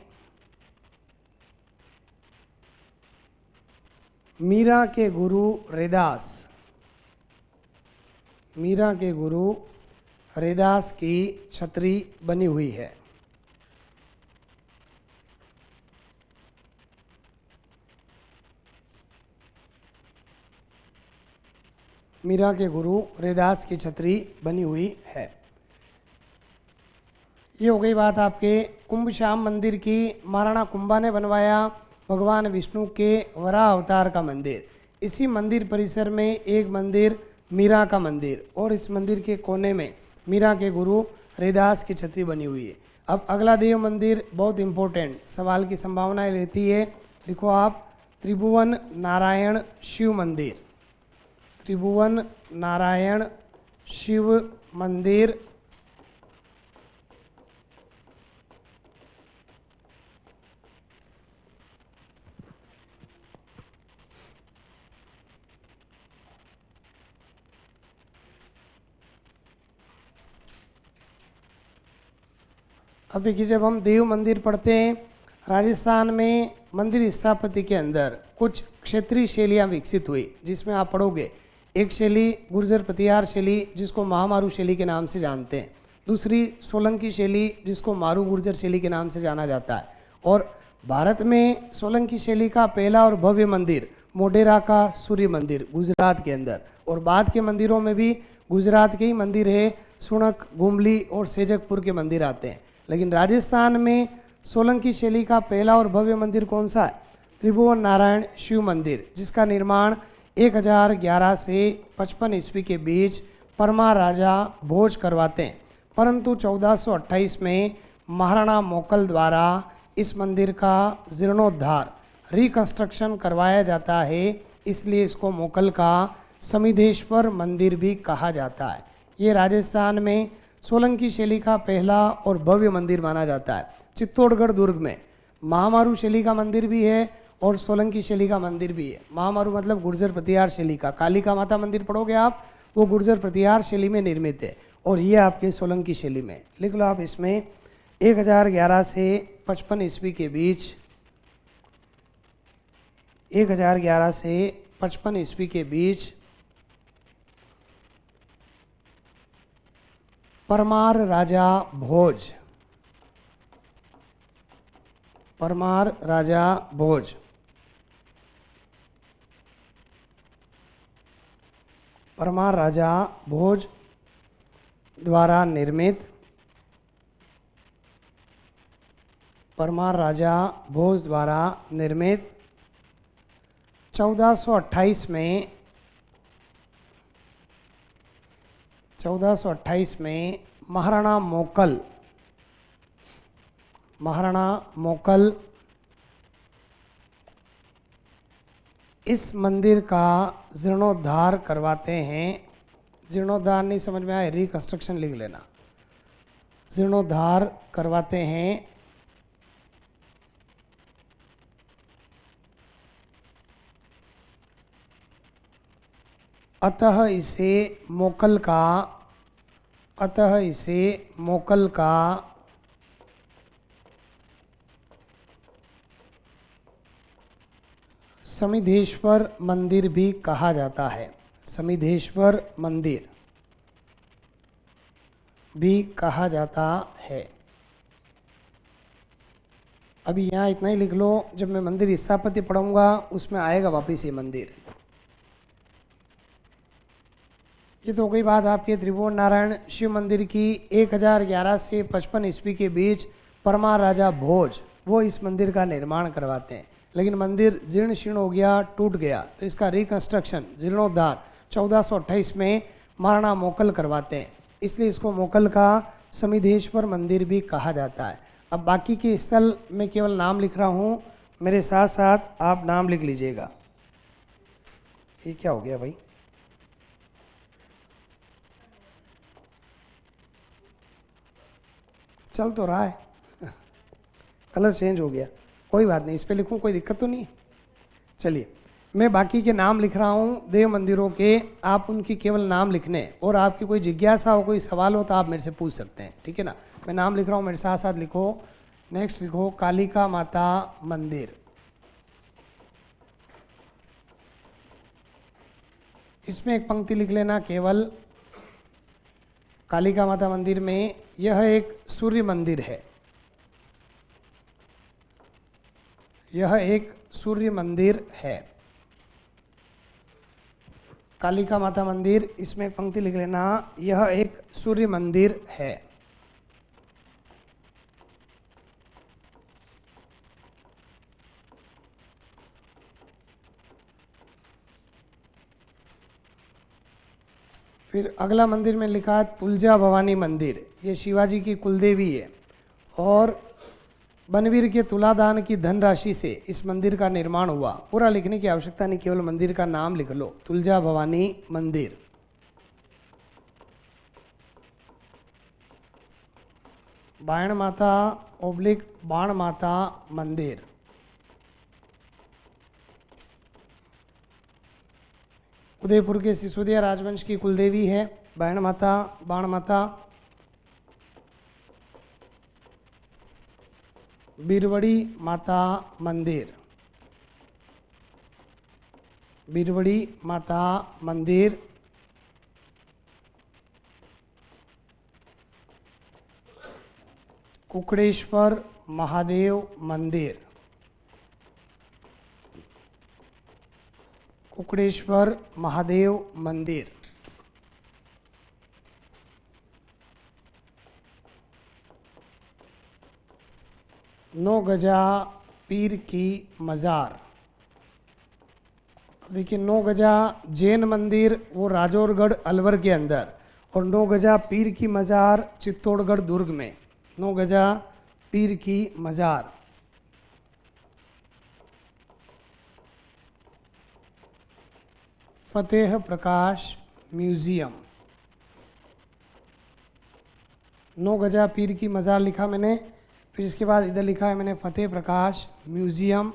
मीरा के गुरु रैदास की छतरी बनी हुई है। मीरा के गुरु रैदास की छतरी बनी हुई है। ये हो गई बात आपके कुंभश्याम मंदिर की। महाराणा कुंभा ने बनवाया भगवान विष्णु के वराह अवतार का मंदिर। इसी मंदिर परिसर में एक मंदिर मीरा का मंदिर, और इस मंदिर के कोने में मीरा के गुरु रैदास की छतरी बनी हुई है। अब अगला देव मंदिर बहुत इंपॉर्टेंट, सवाल की संभावना रहती है। लिखो आप त्रिभुवन नारायण शिव मंदिर। त्रिभुवन नारायण शिव मंदिर अब देखिए, जब हम देव मंदिर पढ़ते हैं, राजस्थान में मंदिर स्थापत्य के अंदर कुछ क्षेत्रीय शैलियाँ विकसित हुई, जिसमें आप पढ़ोगे एक शैली गुर्जर पतियार शैली, जिसको महामारू शैली के नाम से जानते हैं। दूसरी सोलंकी शैली, जिसको मारू गुर्जर शैली के नाम से जाना जाता है। और भारत में सोलंकी शैली का पहला और भव्य मंदिर मोढेरा का सूर्य मंदिर गुजरात के अंदर, और बाद के मंदिरों में भी गुजरात के ही मंदिर है, सुणक, गुमली और सेजकपुर के मंदिर आते हैं। लेकिन राजस्थान में सोलंकी शैली का पहला और भव्य मंदिर कौन सा है? त्रिभुवन नारायण शिव मंदिर, जिसका निर्माण 1011 से 55 ईस्वी के बीच परमार राजा भोज करवाते हैं, परंतु 1428 में महाराणा मोकल द्वारा इस मंदिर का जीर्णोद्धार, रिकंस्ट्रक्शन करवाया जाता है, इसलिए इसको मोकल का समिधेश्वर मंदिर भी कहा जाता है। ये राजस्थान में सोलंकी शैली का पहला और भव्य मंदिर माना जाता है। चित्तौड़गढ़ दुर्ग में महामारू शैली का मंदिर भी है और सोलंकी शैली का मंदिर भी है। महामारू मतलब गुर्जर प्रतिहार शैली का, कालिका माता मंदिर पढ़ोगे आप, वो गुर्जर प्रतिहार शैली में निर्मित है, और ये आपके सोलंकी शैली में। लिख लो आप इसमें 1011 से 55 ईस्वी के बीच, 1011 से 55 ईस्वी के बीच परमार राजा भोज, परमार राजा भोज परमार राजा भोज द्वारा निर्मित, परमार राजा भोज द्वारा निर्मित 1428 में महाराणा मोकल इस मंदिर का जीर्णोद्धार करवाते हैं। जीर्णोद्धार नहीं समझ में आए, रिकंस्ट्रक्शन लिख लेना। जीर्णोद्धार करवाते हैं, अतः इसे मोकल का समिधेश्वर मंदिर भी कहा जाता है। समिधेश्वर मंदिर भी कहा जाता है। अभी यहाँ इतना ही लिख लो, जब मैं मंदिर स्थापत्य पढ़ूंगा उसमें आएगा वापिस ये मंदिर। ये तो हो गई बात आपके त्रिभुवन नारायण शिव मंदिर की। 1011 से 55 ईस्वी के बीच परमार राजा भोज वो इस मंदिर का निर्माण करवाते हैं, लेकिन मंदिर जीर्ण शीर्ण हो गया, टूट गया, तो इसका रिकंस्ट्रक्शन, जीर्णोद्धार 1428 में महाराणा मोकल करवाते हैं, इसलिए इसको मोकल का समिधेश्वर मंदिर भी कहा जाता है। अब बाकी के स्थल में केवल नाम लिख रहा हूँ, मेरे साथ साथ आप नाम लिख लीजिएगा। ये क्या हो गया भाई? चल तो रहा है, कलर चेंज हो गया, कोई बात नहीं, इस पे लिखूं, कोई दिक्कत तो नहीं। चलिए, मैं बाकी के नाम लिख रहा हूँ देव मंदिरों के, आप उनकी केवल नाम लिखने, और आपकी कोई जिज्ञासा हो, कोई सवाल हो तो आप मेरे से पूछ सकते हैं, ठीक है ना। मैं नाम लिख रहा हूँ, मेरे साथ साथ लिखो। नेक्स्ट लिखो कालिका माता मंदिर। इसमें एक पंक्ति लिख लेना केवल, कालिका माता मंदिर में यह एक सूर्य मंदिर है, यह एक सूर्य मंदिर है। कालिका माता मंदिर, इसमें पंक्ति लिख लेना, यह एक सूर्य मंदिर है। फिर अगला मंदिर में लिखा है तुलजा भवानी मंदिर, ये शिवाजी की कुलदेवी है, और बनवीर के तुलादान की धनराशि से इस मंदिर का निर्माण हुआ। पूरा लिखने की आवश्यकता नहीं, केवल मंदिर का नाम लिख लो, तुलजा भवानी मंदिर। बाण माता ओब्लिक बाण माता मंदिर, उदयपुर के सिसोदिया राजवंश की कुलदेवी है बाण माता, बाण माता। बीरवड़ी माता मंदिर, बीरवड़ी माता मंदिर। कुकड़ेश्वर महादेव मंदिर, कुकड़ेश्वर महादेव मंदिर। नौ गजा पीर की मज़ार। देखिए, नौ गजा जैन मंदिर वो राजौरगढ़ अलवर के अंदर, और नौ गजा पीर की मज़ार चित्तौड़गढ़ दुर्ग में। नौ गजा पीर की मज़ार। फतेह प्रकाश म्यूज़ियम। नौ गजा पीर की मज़ार लिखा मैंने, फिर इसके बाद इधर लिखा है मैंने फतेह प्रकाश म्यूज़ियम।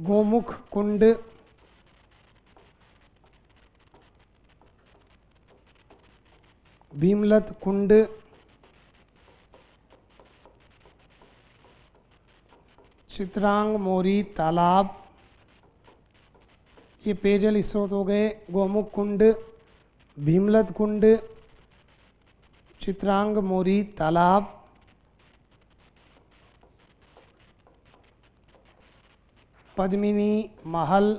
गोमुख कुंड, भीमलत कुंड, चित्रांग मोरी तालाब। ये पेयजल स्रोत हो गए। गोमुख कुंड, भीमलत कुंड, चित्रांग मोरी तालाब। पद्मिनी महल,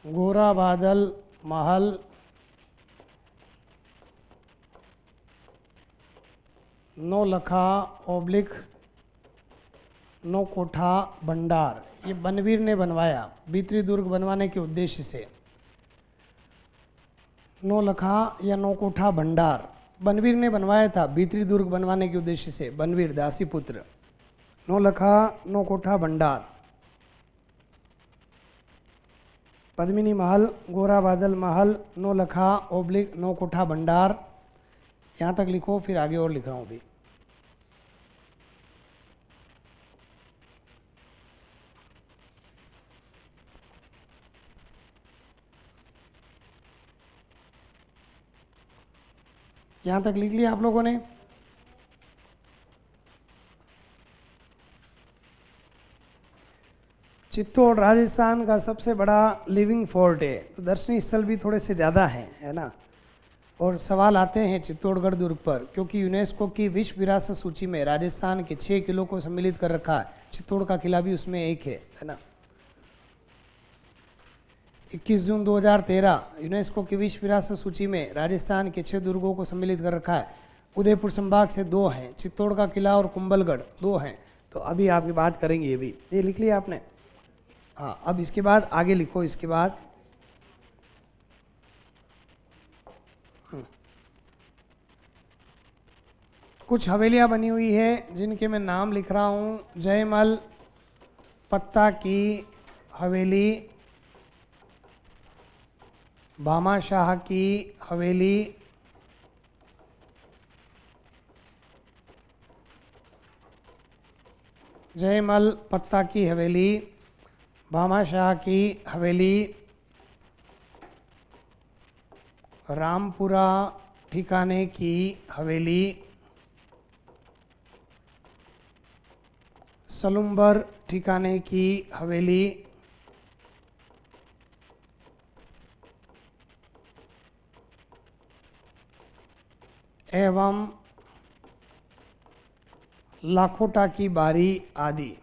गोरा बादल महल, नौलखा ओब्लिक नौ कोठा भंडार। ये बनवीर ने बनवाया भीतरी दुर्ग बनवाने के उद्देश्य से। नौलखा या नौ कोठा भंडार बनवीर ने बनवाया था भीतरी दुर्ग बनवाने के उद्देश्य से। बनवीर दासी पुत्र। नौलखा नौ कोठा भंडार। पद्मिनी महल, गोरा बादल महल, नौलखा ओब्लिक नौ कोठा भंडार। यहाँ तक लिखो, फिर आगे और लिख रहा हूँ अभी। यहाँ तक लिख लिया आप लोगों ने? चित्तौड़ राजस्थान का सबसे बड़ा लिविंग फोर्ट है, तो दर्शनीय स्थल भी थोड़े से ज़्यादा हैं, है ना। और सवाल आते हैं चित्तौड़गढ़ दुर्ग पर, क्योंकि यूनेस्को की विश्व विरासत सूची में राजस्थान के 6 किलों को सम्मिलित कर रखा है। चित्तौड़ का किला भी उसमें एक है ना। 21 जून 2013 यूनेस्को की विश्व विरासत सूची में राजस्थान के 6 दुर्गों को सम्मिलित कर रखा है। उदयपुर संभाग से 2 हैं, चित्तौड़ का किला और कुंभलगढ़ 2 हैं। तो अभी आपकी बात करेंगे ये भी। ये लिख लिया आपने? हाँ, अब इसके बाद आगे लिखो। इसके बाद कुछ हवेलियाँ बनी हुई है जिनके मैं नाम लिख रहा हूँ। जयमल पत्ता की हवेली, भामाशाह की हवेली, जयमल पत्ता की हवेली, भामाशाह की हवेली, रामपुरा ठिकाने की हवेली, सलुम्बर ठिकाने की हवेली, एवं लाखोटा की बारी आदि।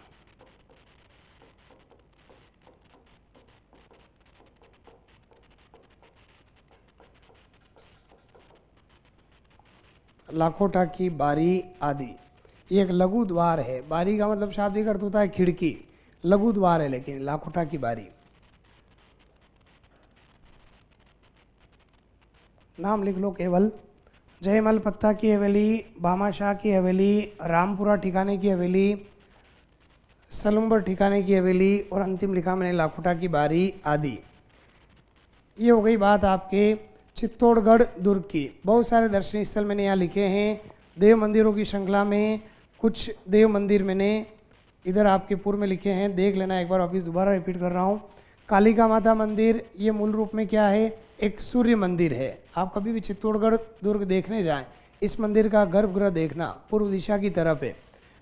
लाखोटा की बारी आदि। ये एक लघु द्वार है। बारी का मतलब शाब्दिक अर्थ होता है खिड़की। लघु द्वार है लेकिन लाखोटा की बारी। नाम लिख लो केवल। जयमल पत्ता की हवेली, भामाशाह की हवेली, रामपुरा ठिकाने की हवेली, सलुम्बर ठिकाने की हवेली, और अंतिम लिखा मैंने लाखोटा की बारी आदि। ये हो गई बात आपके चित्तौड़गढ़ दुर्ग की। बहुत सारे दर्शनीय स्थल मैंने यहाँ लिखे हैं। देव मंदिरों की श्रृंखला में कुछ देव मंदिर मैंने इधर आपके पूर्व में लिखे हैं, देख लेना एक बार। वापिस दोबारा रिपीट कर रहा हूँ। कालिका माता मंदिर, ये मूल रूप में क्या है? एक सूर्य मंदिर है। आप कभी भी चित्तौड़गढ़ दुर्ग देखने जाएं, इस मंदिर का गर्भगृह देखना, पूर्व दिशा की तरफ है।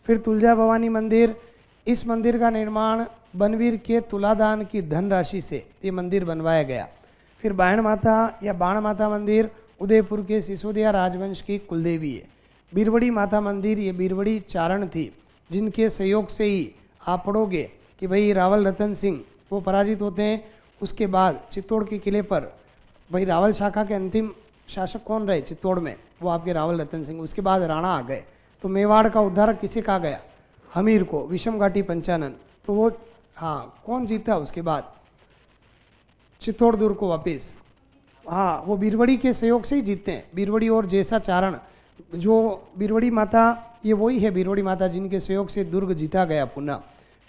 फिर तुलजा भवानी मंदिर, इस मंदिर का निर्माण बनवीर के तुलादान की धनराशि से ये मंदिर बनवाया गया। फिर बाण माता या बाण माता मंदिर, उदयपुर के सिसोदिया राजवंश की कुलदेवी है। बीरबड़ी माता मंदिर, ये बीरबड़ी चारण थी, जिनके सहयोग से ही आप पढ़ोगे कि भाई रावल रतन सिंह वो पराजित होते हैं। उसके बाद चित्तौड़ के किले पर भाई रावल शाखा के अंतिम शासक कौन रहे चित्तौड़ में, वो आपके रावल रतन सिंह। उसके बाद राणा आ गए, तो मेवाड़ का उद्धार किसे कहा गया, हमीर को, विषम घाटी पंचानन। तो वो हाँ कौन जीता उसके बाद चित्तौड़ दुर्ग को वापिस, हाँ वो बीरबड़ी के सहयोग से ही जीतते हैं। बीरबड़ी और जैसा चारण, जो बीरबड़ी माता ये वही है बीरबड़ी माता जिनके सहयोग से दुर्ग जीता गया पुनः।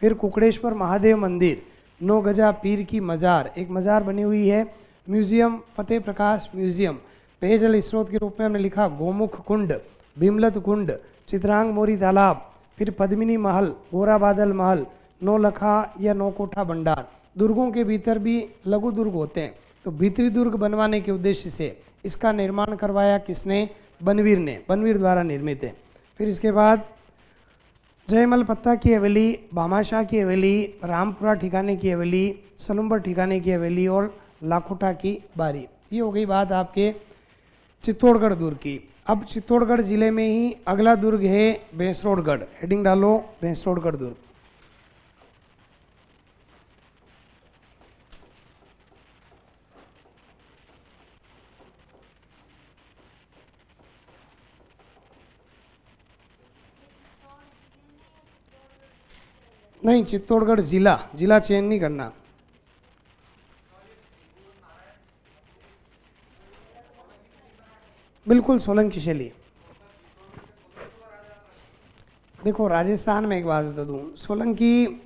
फिर कुकड़ेश्वर महादेव मंदिर, 9 गजा पीर की मज़ार, एक मज़ार बनी हुई है। म्यूजियम फतेह प्रकाश म्यूजियम, पेयजल स्रोत के रूप में हमने लिखा गोमुख कुंड, भीमलत कुंड, चित्रांग मोरी तालाब, फिर पद्मिनी महल, गोरा बादल महल, 9 लखा या 9 कोठा भंडार। दुर्गों के भीतर भी लघु दुर्ग होते हैं, तो भीतरी दुर्ग बनवाने के उद्देश्य से इसका निर्माण करवाया किसने, बनवीर ने, बनवीर द्वारा निर्मित है। फिर इसके बाद जयमल पत्ता की हवेली, भामाशाह की हवेली, रामपुरा ठिकाने की हवेली, सलुम्बर ठिकाने की हवेली और लाखोटा की बारी। ये हो गई बात आपके चित्तौड़गढ़ दुर्ग की। अब चित्तौड़गढ़ जिले में ही अगला दुर्ग है भैंसरोडगढ़। हेडिंग डालो भैंसरोडगढ़ दुर्ग। नहीं, चित्तौड़गढ़ जिला, जिला चयन नहीं करना। बिल्कुल सोलंकी शैली। देखो राजस्थान में एक बात बता दूँ, सोलंकी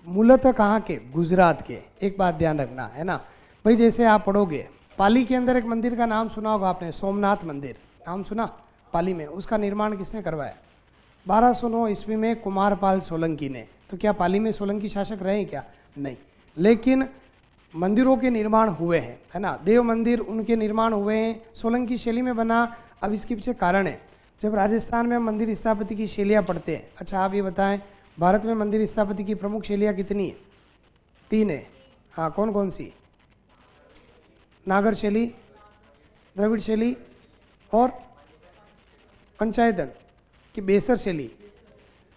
मूलतः कहाँ के, गुजरात के। एक बात ध्यान रखना है ना भाई, जैसे आप पढ़ोगे पाली के अंदर एक मंदिर का नाम सुना होगा आपने, सोमनाथ मंदिर, नाम सुना पाली में। उसका निर्माण किसने करवाया, 1209 ईस्वी में कुमारपाल सोलंकी ने। तो क्या पाली में सोलंकी शासक रहे क्या, नहीं, लेकिन मंदिरों के निर्माण हुए हैं, है ना। देव मंदिर उनके निर्माण हुए हैं, सोलंकी शैली में बना। अब इसके पीछे कारण है, जब राजस्थान में मंदिर स्थापति की शैलियाँ पढ़ते हैं। अच्छा आप ये बताएं, भारत में मंदिर स्थापति की प्रमुख शैलियाँ कितनी है, 3 है। हाँ कौन कौन सी, नागर शैली, द्रविड़ शैली और पंचायतन की बेसर शैली।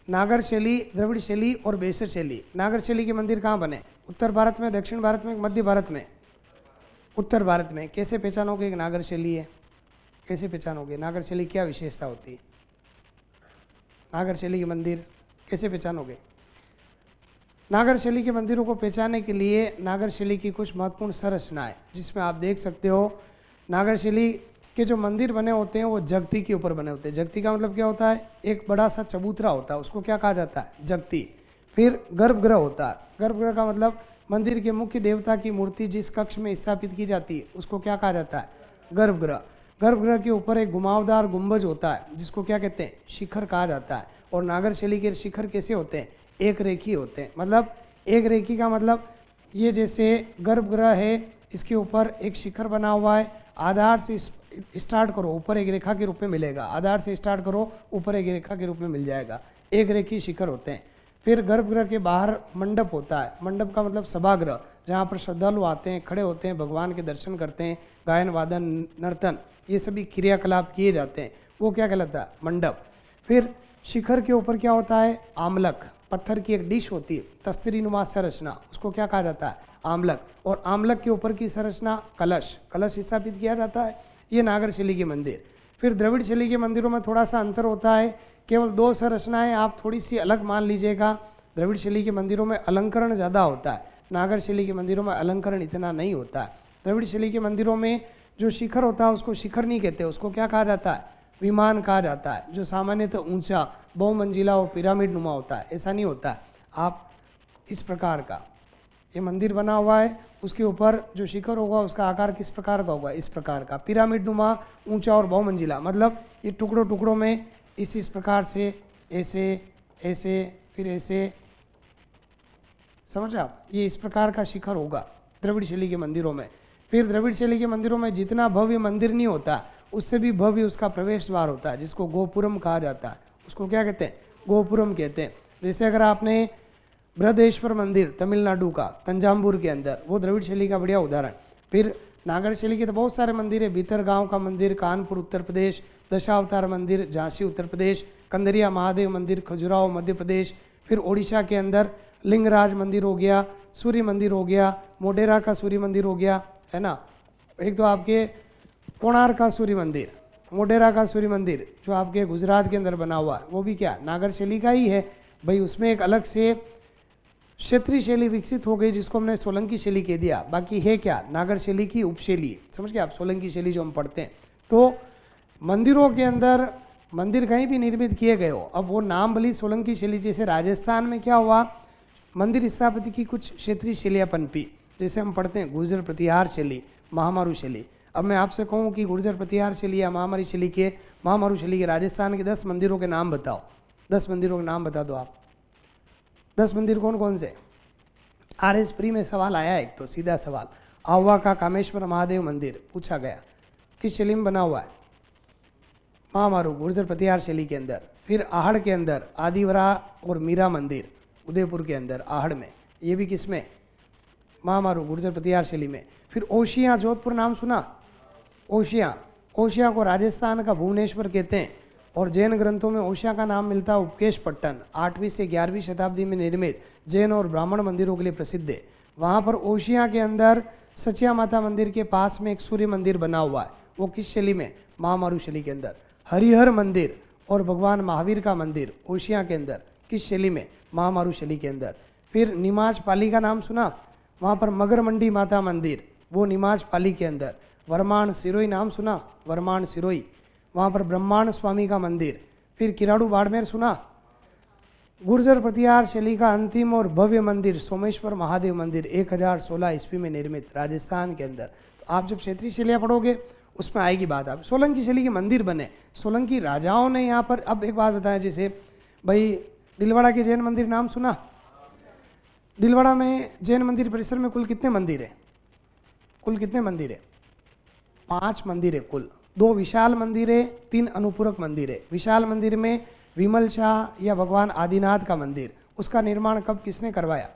नागर शैली, द्रविड़ शैली और बेसर शैली। नागर शैली के मंदिर कहाँ बने, उत्तर भारत में, दक्षिण भारत में, मध्य भारत में, उत्तर भारत में। कैसे पहचानोगे एक नागर शैली है, कैसे पहचानोगे, नागर शैली क्या विशेषता होती है, नागर शैली के मंदिर कैसे पहचानोगे। नागर शैली के मंदिरों को पहचानने के लिए नागर शैली की कुछ महत्वपूर्ण संरचनाएं, जिसमें आप देख सकते हो नागर शैली के जो मंदिर बने होते हैं वो जगती के ऊपर बने होते हैं। जगती का मतलब क्या होता है, एक बड़ा सा चबूतरा होता है, उसको क्या कहा जाता है, जगती। फिर गर्भगृह होता है, गर्भगृह का मतलब मंदिर के मुख्य देवता की मूर्ति जिस कक्ष में स्थापित की जाती है उसको क्या कहा जाता है, गर्भगृह। गर्भगृह के ऊपर एक घुमावदार गुंबज होता है जिसको क्या कहते हैं, शिखर कहा जाता है। और नागर शैली के शिखर कैसे होते हैं, एक रेखी होते हैं। मतलब एक रेखी का मतलब ये जैसे गर्भगृह है, इसके ऊपर एक शिखर बना हुआ है, आधार से स्टार्ट करो ऊपर एक रेखा के रूप में मिलेगा, आधार से स्टार्ट करो ऊपर एक रेखा के रूप में मिल जाएगा, एक रेखी शिखर होते हैं। फिर गर्भगृह के बाहर मंडप होता है, मंडप का मतलब सभागृह, जहाँ पर श्रद्धालु आते हैं, खड़े होते हैं, भगवान के दर्शन करते हैं, गायन वादन नर्तन ये सभी क्रियाकलाप किए जाते हैं, वो क्या कहलाता है, मंडप। फिर शिखर के ऊपर क्या होता है, आमलक, पत्थर की एक डिश होती है, तस्तरी नुमा संरचना, उसको क्या कहा जाता है, आमलक। और आमलक के ऊपर की संरचना कलश, कलश स्थापित किया जाता है। ये नागर शैली के मंदिर। फिर द्रविड़ शैली के मंदिरों में थोड़ा सा अंतर होता है, केवल 2 संरचनाएं आप थोड़ी सी अलग मान लीजिएगा। द्रविड़ शैली के मंदिरों में अलंकरण ज़्यादा होता है, नागर शैली के मंदिरों में अलंकरण इतना नहीं होता है। द्रविड़ शैली के मंदिरों में जो शिखर होता है उसको शिखर नहीं कहते, उसको क्या कहा जाता है, विमान कहा जाता है, जो सामान्यतः ऊंचा बहुमंजिला और पिरामिड नुमा होता है, ऐसा नहीं होता है। आप इस प्रकार का ये मंदिर बना हुआ है, उसके ऊपर जो शिखर होगा उसका आकार किस प्रकार का होगा, इस प्रकार का पिरामिड नुमा, ऊंचा और बहुमंजिला। मतलब ये टुकड़ों टुकड़ों में इस प्रकार से, ऐसे ऐसे फिर ऐसे, समझ आप, ये इस प्रकार का शिखर होगा द्रविड़ शैली के मंदिरों में। फिर द्रविड़ शैली के मंदिरों में जितना भव्य मंदिर नहीं होता उससे भी भव्य उसका प्रवेश द्वार होता है, जिसको गोपुरम कहा जाता है। उसको क्या कहते हैं, गोपुरम कहते हैं। जैसे अगर आपने बृहदेश्वर मंदिर तमिलनाडु का तंजावुर के अंदर, वो द्रविड़ शैली का बढ़िया उदाहरण। फिर नागर शैली के तो बहुत सारे मंदिर है, भीतरगांव का मंदिर कानपुर उत्तर प्रदेश, दशावतार मंदिर झांसी उत्तर प्रदेश, कंदरिया महादेव मंदिर खजुराहो मध्य प्रदेश, फिर ओडिशा के अंदर लिंगराज मंदिर हो गया, सूर्य मंदिर हो गया, मोडेरा का सूर्य मंदिर हो गया, है ना। एक तो आपके कोणार्क का सूर्य मंदिर, मोडेरा का सूर्य मंदिर जो आपके गुजरात के अंदर बना हुआ है, वो भी क्या नागर शैली का ही है भाई। उसमें एक अलग से क्षेत्रीय शैली विकसित हो गई जिसको हमने सोलंकी शैली कह दिया, बाकी है क्या नागर शैली की उपशैली, समझ गए आप, सोलंकी शैली जो हम पढ़ते हैं। तो मंदिरों के अंदर मंदिर कहीं भी निर्मित किए गए हो, अब वो नाम भली सोलंकी शैली, जैसे राजस्थान में क्या हुआ, मंदिर स्थापत्य की कुछ क्षेत्रीय शैलियाँ पनपी, जैसे हम पढ़ते हैं गुर्जर प्रतिहार शैली, महामारू शैली। अब मैं आपसे कहूँ कि गुर्जर प्रतिहार शैली या महामारी शैली के महामारू शैली के राजस्थान के 10 मंदिरों के नाम बताओ, 10 मंदिरों के नाम बता दो आप। 10 मंदिर कौन कौन से? RS प्री में सवाल आया एक तो सीधा सवाल, आह्वा का कामेश्वर महादेव मंदिर पूछा गया, किस शैली में बना हुआ है? महामारू गुर्जर प्रतिहार शैली के अंदर। फिर आहड़ के अंदर आदिवरा और मीरा मंदिर उदयपुर के अंदर आहड़ में, ये भी किस में? महामारू गुर्जर प्रतिहार शैली में। फिर ओशिया जोधपुर नाम सुना? ओशिया, ओशिया को राजस्थान का भुवनेश्वर कहते हैं और जैन ग्रंथों में ओशिया का नाम मिलता है उपकेश पट्टन, 8वीं से 11वीं शताब्दी में निर्मित जैन और ब्राह्मण मंदिरों के लिए प्रसिद्ध है। वहाँ पर ओशिया के अंदर सचिया माता मंदिर के पास में एक सूर्य मंदिर बना हुआ है, वो किस शैली में? महामारू शैली के अंदर। हरिहर मंदिर और भगवान महावीर का मंदिर ओशिया के अंदर, किस शैली में? महामारू शैली के अंदर। फिर निमाज पाली का नाम सुना? वहाँ पर मगर मंडी माता मंदिर, वो निमाज पाली के अंदर। वरमाण सिरोई नाम सुना? वरमाण सिरोई, वहाँ पर ब्रह्मांड स्वामी का मंदिर। फिर किराड़ू बाड़मेर सुना? गुर्जर प्रतिहार शैली का अंतिम और भव्य मंदिर सोमेश्वर महादेव मंदिर 1016 ईस्वी में निर्मित राजस्थान के अंदर। तो आप जब क्षेत्रीय शैलियाँ पढ़ोगे उसमें आएगी बात। आप सोलंकी शैली के मंदिर बने, सोलंकी राजाओं ने यहाँ पर। अब एक बात बताएं, जैसे भाई दिलवाड़ा के जैन मंदिर नाम सुना? दिलवाड़ा में जैन मंदिर परिसर में कुल कितने मंदिर है? कुल कितने मंदिर है? 5 मंदिर है कुल। 2 विशाल मंदिर है, 3 अनुपूरक मंदिर है। विशाल मंदिर में विमल शाह या भगवान आदिनाथ का मंदिर, उसका निर्माण कब किसने करवाया?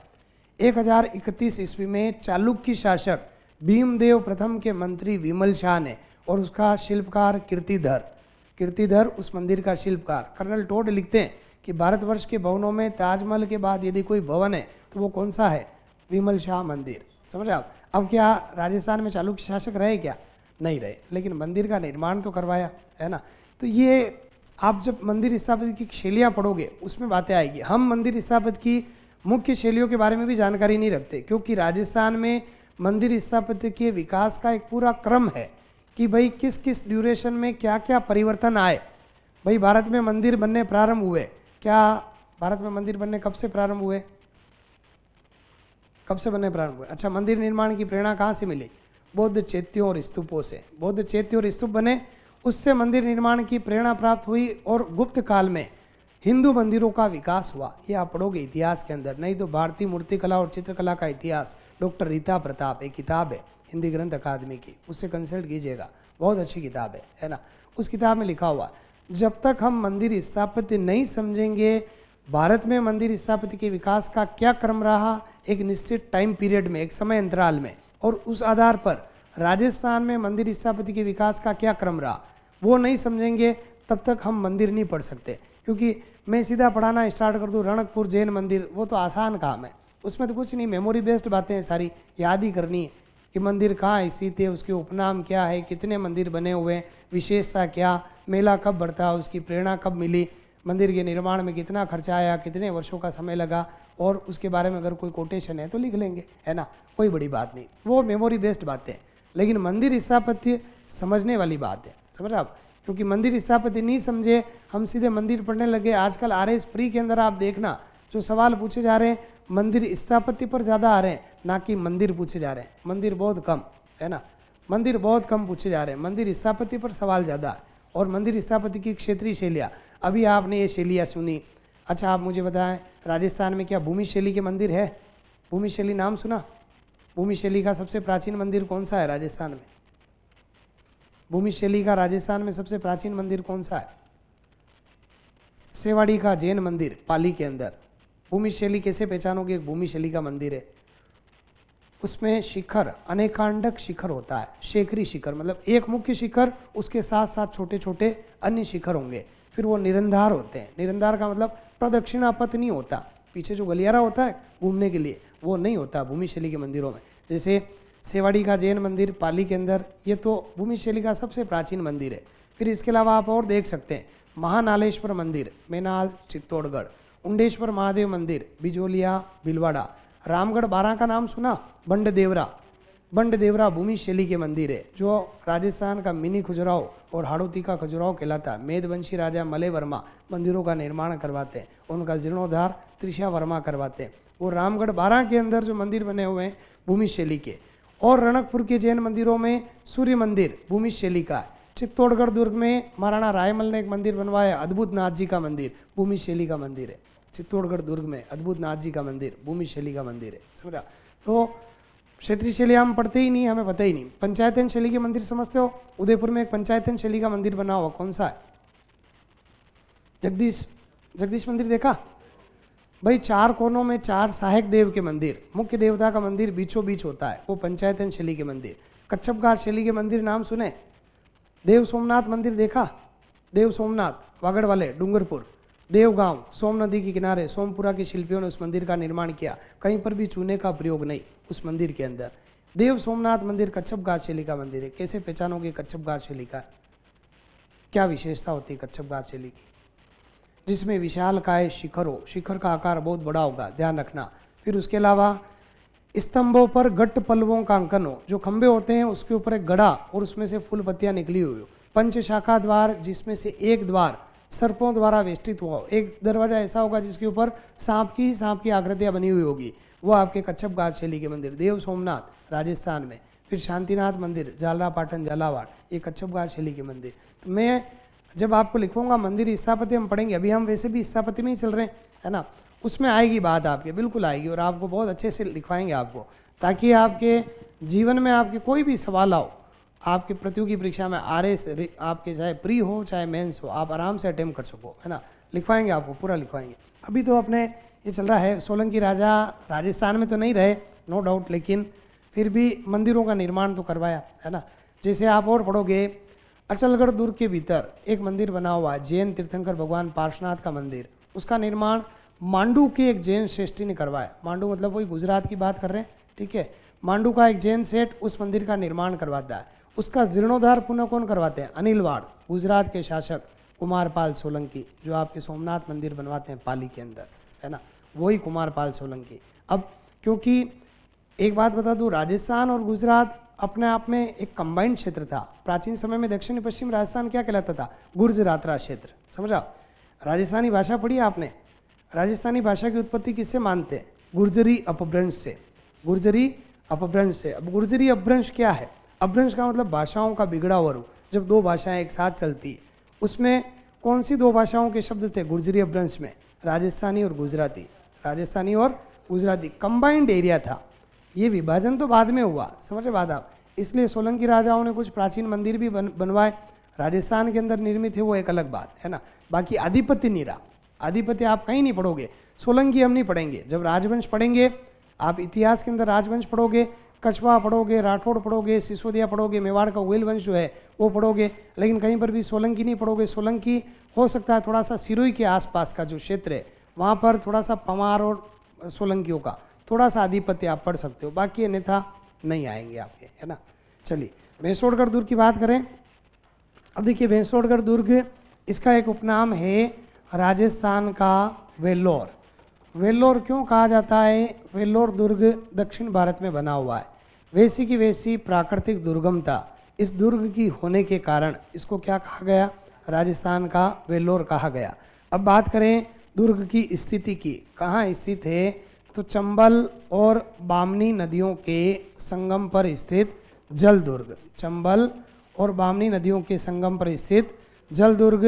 1031 ईस्वी में चालुक्य शासक भीमदेव प्रथम के मंत्री विमल शाह ने, और उसका शिल्पकार कीर्तिधर उस मंदिर का शिल्पकार। कर्नल टोड लिखते हैं कि भारतवर्ष के भवनों में ताजमहल के बाद यदि कोई भवन है तो वो कौन सा है? विमल शाह मंदिर। समझ आप? अब क्या राजस्थान में चालुक्य शासक रहे क्या? नहीं रहे, लेकिन मंदिर का निर्माण तो करवाया, है ना। तो ये आप जब मंदिर स्थापत्य की शैलियाँ पढ़ोगे उसमें बातें आएगी। हम मंदिर स्थापत्य की मुख्य शैलियों के बारे में भी जानकारी नहीं रखते, क्योंकि राजस्थान में मंदिर स्थापत्य के विकास का एक पूरा क्रम है कि भाई किस किस ड्यूरेशन में क्या क्या परिवर्तन आए। भाई भारत में मंदिर बनने प्रारंभ हुए, क्या भारत में मंदिर बनने कब से प्रारंभ हुए? कब से बनने प्रारंभ हुए? अच्छा, मंदिर निर्माण की प्रेरणा कहाँ से मिली? बौद्ध चैत्यों और स्तूपों से। बौद्ध चैत्य और स्तूप बने, उससे मंदिर निर्माण की प्रेरणा प्राप्त हुई, और गुप्त काल में हिंदू मंदिरों का विकास हुआ। ये आप पढ़ोगे इतिहास के अंदर। नहीं तो भारतीय मूर्तिकला और चित्रकला का इतिहास, डॉक्टर रीता प्रताप, एक किताब है हिंदी ग्रंथ अकादमी की, उससे कंसल्ट कीजिएगा, बहुत अच्छी किताब है ना। उस किताब में लिखा हुआ, जब तक हम मंदिर स्थापत्य नहीं समझेंगे, भारत में मंदिर स्थापत्य के विकास का क्या क्रम रहा एक निश्चित टाइम पीरियड में, एक समय अंतराल में, और उस आधार पर राजस्थान में मंदिर स्थापत्य के विकास का क्या क्रम रहा, वो नहीं समझेंगे तब तक हम मंदिर नहीं पढ़ सकते। क्योंकि मैं सीधा पढ़ाना स्टार्ट कर दूँ रणकपुर जैन मंदिर, वो तो आसान काम है, उसमें तो कुछ नहीं, मेमोरी बेस्ड बातें हैं, सारी याद ही करनी है कि मंदिर कहाँ स्थित है, उसके उपनाम क्या है, कितने मंदिर बने हुए हैं, विशेषता क्या, मेला कब बढ़ता, उसकी प्रेरणा कब मिली, मंदिर के निर्माण में कितना खर्चा आया, कितने वर्षों का समय लगा, और उसके बारे में अगर कोई कोटेशन है तो लिख लेंगे, है ना, कोई बड़ी बात नहीं, वो मेमोरी बेस्ड बातें। लेकिन मंदिर स्थापत्य समझने वाली बात है, समझ रहे आप। क्योंकि मंदिर स्थापत्य नहीं समझे, हम सीधे मंदिर पढ़ने लगे। आजकल RS प्री के अंदर आप देखना जो सवाल पूछे जा रहे हैं मंदिर स्थापत्य पर ज़्यादा आ रहे हैं, ना कि मंदिर पूछे जा रहे हैं। मंदिर बहुत कम, है ना, मंदिर बहुत कम पूछे जा रहे हैं, मंदिर स्थापत्य पर सवाल ज़्यादा है। और मंदिर स्थापत्य की क्षेत्रीय शैलियाँ, अभी आपने ये शैलियाँ सुनी। अच्छा, आप मुझे बताएं, राजस्थान में क्या भूमि शैली के मंदिर है? भूमि शैली नाम सुना? भूमि शैली का सबसे प्राचीन मंदिर कौन सा है राजस्थान में? भूमि शैली का राजस्थान में सबसे प्राचीन मंदिर कौन सा है? सेवाड़ी का जैन मंदिर पाली के अंदर। भूमि शैली कैसे पहचानोगे? भूमि शैली का मंदिर है, उसमें शिखर अनेकांडक शिखर होता है, शेखरी शिखर मतलब एक मुख्य शिखर, उसके साथ साथ छोटे छोटे अन्य शिखर होंगे, फिर वो निरंधार होते हैं। निरंधार का मतलब प्रदक्षिणा पथ नहीं होता, पीछे जो गलियारा होता है घूमने के लिए वो नहीं होता भूमि शैली के मंदिरों में। जैसे सेवाड़ी का जैन मंदिर पाली के अंदर, ये तो भूमि शैली का सबसे प्राचीन मंदिर है। फिर इसके अलावा आप और देख सकते हैं महानालेश्वर मंदिर मेनाल चित्तौड़गढ़, उंडेश्वर महादेव मंदिर बिजोलिया भीलवाड़ा, रामगढ़ बारा का नाम सुना, बंड देवरा भूमि शैली के मंदिर है जो राजस्थान का मिनी खजुराहो और हाड़ौती का खजुराहो कहलाता है। मेदवंशी राजा मलय वर्मा मंदिरों का निर्माण करवाते हैं, उनका जीर्णोद्धार त्रिशा वर्मा करवाते हैं। वो रामगढ़ बारा के अंदर जो मंदिर बने हुए हैं भूमि शैली के, और रणकपुर के जैन मंदिरों में सूर्य मंदिर भूमि शैली का है। चित्तौड़गढ़ दुर्ग में महाराणा रायमल ने एक मंदिर बनवाया, अद्भुत नाथ जी का मंदिर भूमि शैली का मंदिर है। चित्तौड़गढ़ दुर्ग में अद्भुत नाथ जी का मंदिर भूमि शैली का मंदिर है, समझा। तो क्षेत्रीय शैली हम पढ़ते ही नहीं, हमें पता ही नहीं। पंचायतन शैली के मंदिर समझते हो? उदयपुर में एक पंचायतन शैली का मंदिर बना हुआ, कौन सा है? जगदीश मंदिर देखा भाई? 4 कोनों में 4 सहायक देव के मंदिर, मुख्य देवता का मंदिर बीचों बीच होता है, वो पंचायतन शैली के मंदिर। कच्छप घाट शैली के मंदिर नाम सुने? देव सोमनाथ मंदिर देखा? देव सोमनाथ वागड़ वाले डूंगरपुर, देवगांव सोम नदी के किनारे सोमपुरा के शिल्पियों ने उस मंदिर का निर्माण किया, कहीं पर भी चूने का प्रयोग नहीं उस मंदिर के अंदर। देव सोमनाथ मंदिर कच्छप घाट शैली का मंदिर है। कैसे पहचानोगे कच्छप घाट शैली का? क्या विशेषता होती है कच्छप घाट शैली की? जिसमें विशालकाय शिखर हो, शिखर का आकार बहुत बड़ा होगा, ध्यान रखना। फिर उसके अलावा स्तंभों पर गट्ट पल्लवों का अंकन हो, जो खंबे होते हैं उसके ऊपर एक गड़ा और उसमें से फूल पत्तियां निकली हुई हो। पंचशाखा द्वार, जिसमें से एक द्वार सर्पों द्वारा वेष्टित हुआ हो, एक दरवाजा ऐसा होगा जिसके ऊपर सांप की आकृतियां बनी हुई होगी, वो आपके कच्छप घाट शैली के मंदिर। देव सोमनाथ राजस्थान में। फिर शांतिनाथ मंदिर जालरा पाटन झालावाड़, ये कच्छप घाट शैली के मंदिर। तो मैं जब आपको लिखूंगा मंदिर स्थापत्य हम पढ़ेंगे, अभी हम वैसे भी स्थापत्य में ही चल रहे हैं, है ना, उसमें आएगी बात आपके, बिल्कुल आएगी, और आपको बहुत अच्छे से लिखवाएंगे आपको, ताकि आपके जीवन में आपके कोई भी सवाल आओ, आपकी प्रतियोगी परीक्षा में RS आपके चाहे प्री हो चाहे मेंस हो, आप आराम से अटेम्प्ट कर सको, है ना। लिखवाएंगे आपको, पूरा लिखवाएंगे। अभी तो अपने ये चल रहा है, सोलंकी राजा राजस्थान में तो नहीं रहे नो डाउट, लेकिन फिर भी मंदिरों का निर्माण तो करवाया, है ना। जैसे आप और पढ़ोगे अचलगढ़ दुर्ग के भीतर एक मंदिर बना हुआ है, जैन तीर्थंकर भगवान पार्श्वनाथ का मंदिर, उसका निर्माण मांडू के एक जैन श्रेष्ठी ने करवाया। मांडू मतलब वही गुजरात की बात कर रहे हैं, ठीक है। मांडू का एक जैन सेठ उस मंदिर का निर्माण करवाता है। उसका जीर्णोद्धार पुनः कौन करवाते हैं? अनिलवाड़, गुजरात के शासक कुमारपाल सोलंकी, जो आपके सोमनाथ मंदिर बनवाते हैं पाली के अंदर, है ना, वही कुमारपाल सोलंकी। अब क्योंकि एक बात बता दूं, राजस्थान और गुजरात अपने आप में एक कंबाइंड क्षेत्र था। प्राचीन समय में दक्षिण पश्चिम राजस्थान क्या कहलाता था? गुर्जरात्रा क्षेत्र, समझा। राजस्थानी भाषा पढ़ी आपने? राजस्थानी भाषा की उत्पत्ति किससे मानते हैं? गुर्जरी अपभ्रंश से, गुर्जरी अपभ्रंश से। अब गुर्जरी अपभ्रंश क्या है? अपभ्रंश का मतलब भाषाओं का बिगड़ा हुआ रूप, जब 2 भाषाएं एक साथ चलती है। उसमें कौन सी 2 भाषाओं के शब्द थे गुर्जरी अपभ्रंश में? राजस्थानी और गुजराती, राजस्थानी और गुजराती कंबाइंड एरिया था। ये विभाजन तो बाद में हुआ, समझे बात आप। इसलिए सोलंकी राजाओं ने कुछ प्राचीन मंदिर भी बनवाए, राजस्थान के अंदर निर्मित है, वो एक अलग बात है ना। बाकी आधिपत्य नहीं रहा, आधिपत्य आप कहीं नहीं पढ़ोगे। सोलंकी हम नहीं पढ़ेंगे, जब राजवंश पढ़ेंगे आप, इतिहास के अंदर राजवंश पढ़ोगे, कछवा पढ़ोगे, राठौड़ पढ़ोगे, सिसोदिया पढ़ोगे, मेवाड़ का उगेल वंश जो है वो पढ़ोगे, लेकिन कहीं पर भी सोलंकी नहीं पढ़ोगे। सोलंकी हो सकता है थोड़ा सा सिरोही के आसपास का जो क्षेत्र है वहाँ पर थोड़ा सा पवार और सोलंकियों का थोड़ा सा आधिपत्य आप पढ़ सकते हो, बाकी अन्यथा नहीं आएंगे आपके, है ना। चलिए भैंसोड़गढ़ दुर्ग की बात करें। अब देखिए भैंसोड़गढ़ दुर्ग, इसका एक उपनाम है राजस्थान का वेल्लोर। वेल्लोर क्यों कहा जाता है? वेल्लोर दुर्ग दक्षिण भारत में बना हुआ है, वैसी की वैसी प्राकृतिक दुर्गमता इस दुर्ग की होने के कारण इसको क्या कहा गया? राजस्थान का वेल्लोर कहा गया। अब बात करें दुर्ग की स्थिति की, कहाँ स्थित है? तो चंबल और बामनी नदियों के संगम पर स्थित जल दुर्ग, चंबल और बामनी नदियों के संगम पर स्थित जल दुर्ग।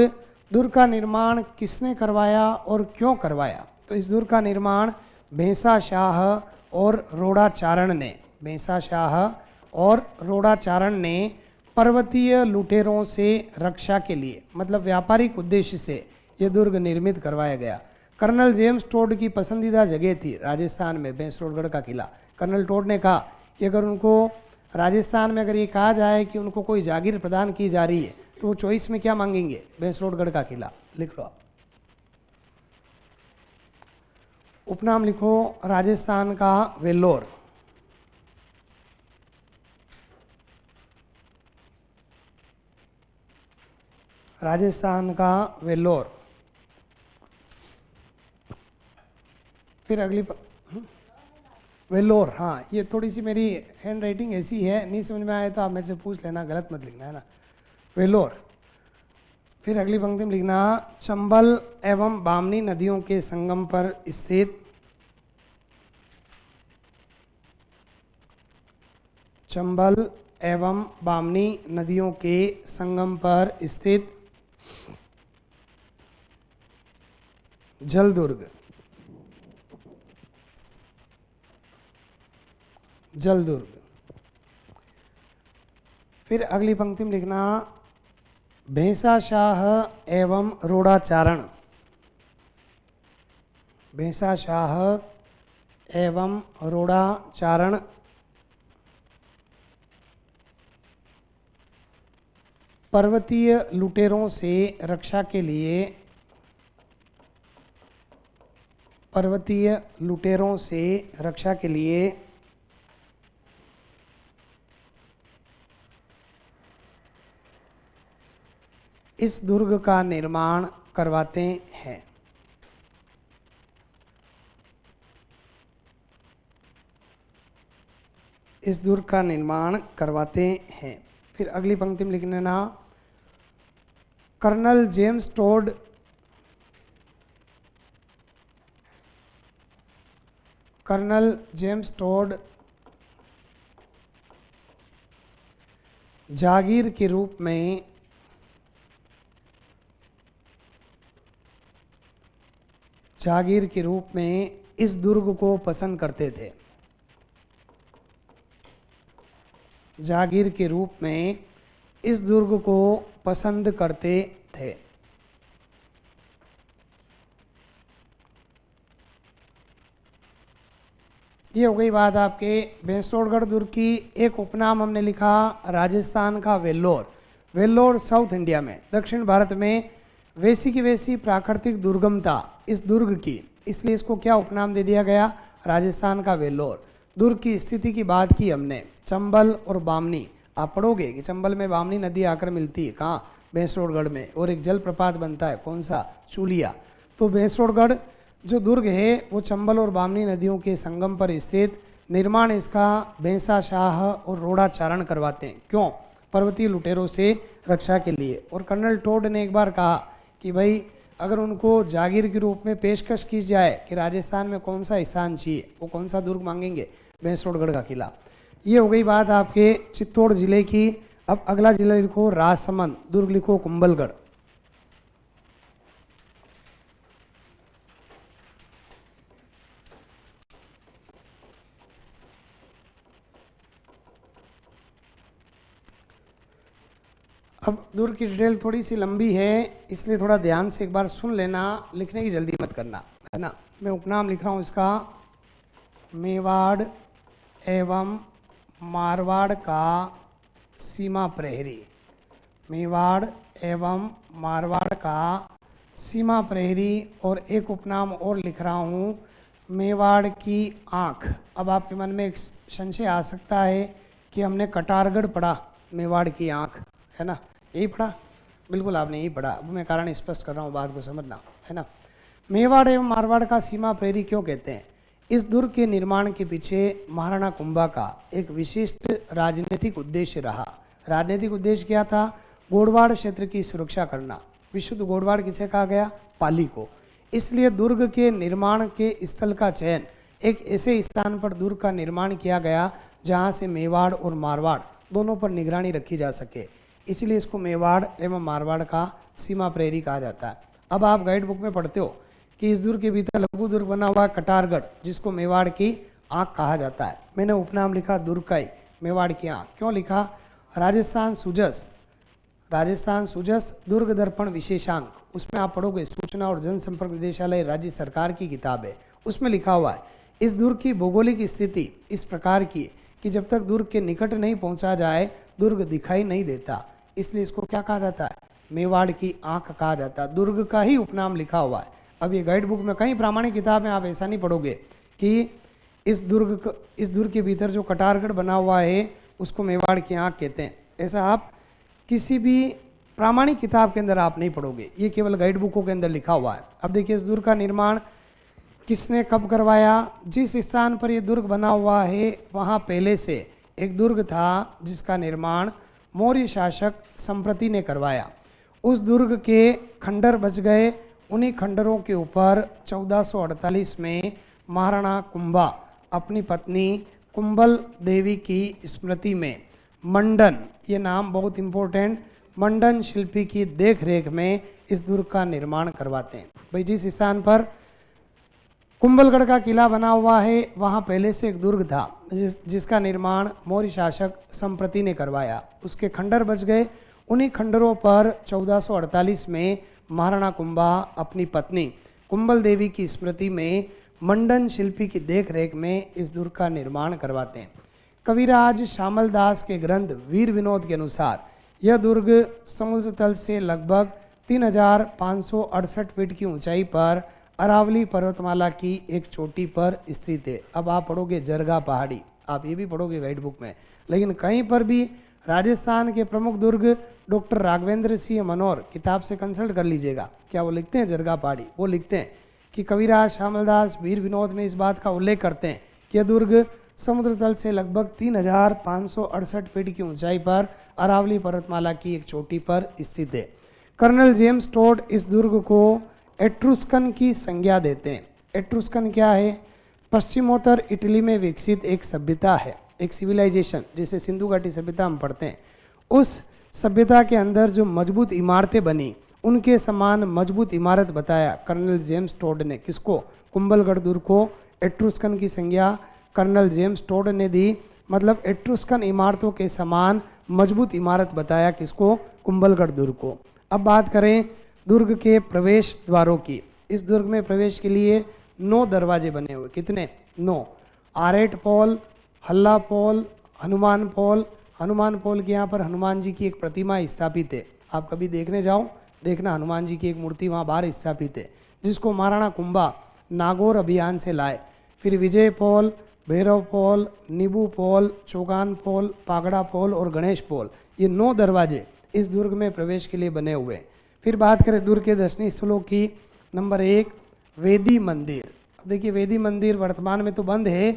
दुर्ग का निर्माण किसने करवाया और क्यों करवाया? तो इस दुर्ग का निर्माण भैंसा शाह और रोड़ाचारण ने, भैंसा शाह और रोड़ाचारण ने पर्वतीय लुटेरों से रक्षा के लिए, मतलब व्यापारिक उद्देश्य से यह दुर्ग निर्मित करवाया गया। कर्नल जेम्स टोड की पसंदीदा जगह थी राजस्थान में भैंसोड़गढ़ का किला। कर्नल टोड ने कहा कि अगर उनको राजस्थान में अगर ये कहा जाए कि उनको कोई जागीर प्रदान की जा रही है तो वो चॉइस में क्या मांगेंगे? भैंसरोडगढ़ का किला। लिख लो आप। उपनाम लिखो राजस्थान का वेल्लोर। राजस्थान का वेल्लोर। फिर अगली वेल्लोर। हाँ, ये थोड़ी सी मेरी हैंड राइटिंग ऐसी है, नहीं समझ में आए तो आप मेरे से पूछ लेना, गलत मत लिखना, है ना। वेल्लोर। फिर अगली पंक्ति में लिखना चंबल एवं बामनी नदियों के संगम पर स्थित, चंबल एवं बामनी नदियों के संगम पर स्थित जलदुर्ग। जलदुर्ग। फिर अगली पंक्ति में लिखना भैंसाशाह एवं रोड़ाचारण। भैंसाशाह एवं रोड़ाचारण पर्वतीय लुटेरों से रक्षा के लिए, पर्वतीय लुटेरों से रक्षा के लिए इस दुर्ग का निर्माण करवाते हैं। इस दुर्ग का निर्माण करवाते हैं। फिर अगली पंक्ति में लिखने ना colonel James Tod, colonel James Tod जागीर के रूप में, जागीर के रूप में इस दुर्ग को पसंद करते थे। जागीर के रूप में इस दुर्ग को पसंद करते थे। ये हो गई बात आपके भैंसरोडगढ़ दुर्ग की। एक उपनाम हमने लिखा राजस्थान का वेल्लोर। वेल्लोर साउथ इंडिया में, दक्षिण भारत में वैसी की वैसी प्राकृतिक दुर्गमता इस दुर्ग की, इसलिए इसको क्या उपनाम दे दिया गया? राजस्थान का वेल्लोर। दुर्ग की स्थिति की बात की हमने, चंबल और बामनी। आप पढ़ोगे कि चंबल में बामनी नदी आकर मिलती है, कहाँ? भैंसरोडगढ़ में। और एक जलप्रपात बनता है, कौन सा? चूलिया। तो भैंसरोडगढ़ जो दुर्ग है वो चंबल और बामनी नदियों के संगम पर स्थित। निर्माण इसका भैंसाशाह और रोड़ाचारण करवाते हैं। क्यों? पर्वतीय लुटेरों से रक्षा के लिए। और कर्नल टोड ने एक बार कहा कि भाई अगर उनको जागीर के रूप में पेशकश की जाए कि राजस्थान में कौन सा स्थान चाहिए, वो कौन सा दुर्ग मांगेंगे? भैंसरोडगढ़ का किला। ये हो गई बात आपके चित्तौड़ जिले की। अब अगला जिला लिखो राजसमंद, दुर्ग लिखो कुंभलगढ़। अब दुर्ग की डिटेल थोड़ी सी लंबी है, इसलिए थोड़ा ध्यान से एक बार सुन लेना, लिखने की जल्दी मत करना, है ना। मैं उपनाम लिख रहा हूँ इसका मेवाड़ एवं मारवाड़ का सीमा प्रहरी। मेवाड़ एवं मारवाड़ का सीमा प्रहरी। और एक उपनाम और लिख रहा हूँ मेवाड़ की आँख। अब आपके मन में एक संशय आ सकता है कि हमने कटारगढ़ पढ़ा, मेवाड़ की आँख, है ना, यही पढ़ा? बिल्कुल आपने यही पढ़ा। अब मैं कारण स्पष्ट कर रहा हूँ, बात को समझना, है ना। मेवाड़ एवं मारवाड़ का सीमा प्रहरी क्यों कहते हैं? इस दुर्ग के निर्माण के पीछे महाराणा कुंभा का एक विशिष्ट राजनीतिक उद्देश्य रहा। राजनीतिक उद्देश्य क्या था? गोडवाड़ क्षेत्र की सुरक्षा करना। विशुद्ध गोडवाड़ किसे कहा गया? पाली को। इसलिए दुर्ग के निर्माण के स्थल का चयन एक ऐसे स्थान पर दुर्ग का निर्माण किया गया जहाँ से मेवाड़ और मारवाड़ दोनों पर निगरानी रखी जा सके। इसलिए इसको मेवाड़ एवं मारवाड़ का सीमा प्रहरी कहा जाता है। अब आप गाइड बुक में पढ़ते हो कि इस दुर्ग के भीतर लघु दुर्ग बना हुआ कटारगढ़, जिसको मेवाड़ की आँख कहा जाता है। मैंने उपनाम लिखा दुर्ग का ही, मेवाड़ की आँख। क्यों लिखा? राजस्थान सुजस, राजस्थान सुजस दुर्ग दर्पण विशेषांक, उसमें आप पढ़ोगे, सूचना और जनसंपर्क निदेशालय राज्य सरकार की किताब है, उसमें लिखा हुआ है इस दुर्ग की भौगोलिक स्थिति इस प्रकार की है कि जब तक दुर्ग के निकट नहीं पहुंचा जाए दुर्ग दिखाई नहीं देता, इसलिए इसको क्या कहा जाता है, मेवाड़ की आंख कहा जाता है। दुर्ग का ही उपनाम लिखा हुआ है। अब ये गाइड बुक में कई प्रामाणिक किताब में आप ऐसा नहीं पढ़ोगे कि इस दुर्ग के भीतर जो कटारगढ़ बना हुआ है उसको मेवाड़ की आंख कहते हैं, ऐसा आप किसी भी प्रामाणिक किताब के अंदर आप नहीं पढ़ोगे, ये केवल गाइड बुकों के अंदर लिखा हुआ है। अब देखिए इस दुर्ग का निर्माण किसने कब करवाया। जिस स्थान पर ये दुर्ग बना हुआ है वहाँ पहले से एक दुर्ग था जिसका निर्माण मौर्य शासक संप्रति ने करवाया। उस दुर्ग के खंडर बच गए। उन्हीं खंडरों के ऊपर 1448 में महाराणा कुंभा अपनी पत्नी कुंभल देवी की स्मृति में मंडन, ये नाम बहुत इम्पोर्टेंट, मंडन शिल्पी की देख रेख में इस दुर्ग का निर्माण करवाते हैं। भाई जिस स्थान पर कुंभलगढ़ का किला बना हुआ है वहाँ पहले से एक दुर्ग था जिसका निर्माण मौर्य शासक संप्रति ने करवाया। उसके खंडर बच गए। उन्हीं खंडरों पर 1448 में महाराणा कुंभा अपनी पत्नी कुंभल देवी की स्मृति में मंडन शिल्पी की देख रेख में इस दुर्ग का निर्माण करवाते हैं। कविराज श्यामल दास के ग्रंथ वीर विनोद के अनुसार यह दुर्ग समुद्र तल से लगभग 3568 फीट की ऊंचाई पर अरावली पर्वतमाला की एक चोटी पर स्थित है। अब आप पढ़ोगे जरगा पहाड़ी, आप ये भी पढ़ोगे गाइड बुक में, लेकिन कहीं पर भी राजस्थान के प्रमुख दुर्ग डॉक्टर राघवेंद्र सिंह मनोहर किताब से कंसल्ट कर लीजिएगा, क्या वो लिखते हैं जरगा पहाड़ी, वो लिखते हैं कि कविराज श्यामलदास वीर विनोद में इस बात का उल्लेख करते हैं कि यह दुर्ग समुद्र तल से लगभग 3568 फीट की ऊंचाई पर अरावली पर्वतमाला की एक चोटी पर स्थित है। कर्नल जेम्स टोड इस दुर्ग को एट्रुस्कन की संज्ञा देते हैं। एट्रुस्कन क्या है, पश्चिमोत्तर इटली में विकसित एक सभ्यता है, एक सिविलाइजेशन, जैसे सिंधु घाटी सभ्यता हम पढ़ते हैं। उस सभ्यता के अंदर जो मजबूत इमारतें बनी उनके समान मजबूत इमारत बताया कर्नल जेम्स टोड ने। किसको, कुंभलगढ़ दुर्ग को एट्रुस्कन की संज्ञा कर्नल जेम्स टोड ने दी, मतलब एट्रुस्कन इमारतों के समान मजबूत इमारत बताया किसको, कुंभलगढ़ दुर्ग को। अब बात करें दुर्ग के प्रवेश द्वारों की। इस दुर्ग में प्रवेश के लिए 9 दरवाजे बने हुए, कितने, 9। आरेट पोल, हल्ला पोल, हनुमान पोल। हनुमान पोल के यहाँ पर हनुमान जी की एक प्रतिमा स्थापित है, आप कभी देखने जाओ, देखना हनुमान जी की एक मूर्ति वहाँ बाहर स्थापित है, जिसको महाराणा कुंभा नागौर अभियान से लाए। फिर विजय पोल, भैरव पोल, नीबू पोल, चौगान पोल, पागड़ा पोल और गणेश पोल, ये 9 दरवाजे इस दुर्ग में प्रवेश के लिए बने हुए। फिर बात करें दुर्ग के दर्शनीय स्थलों की, नंबर 1 वेदी मंदिर। देखिए वेदी मंदिर वर्तमान में तो बंद है।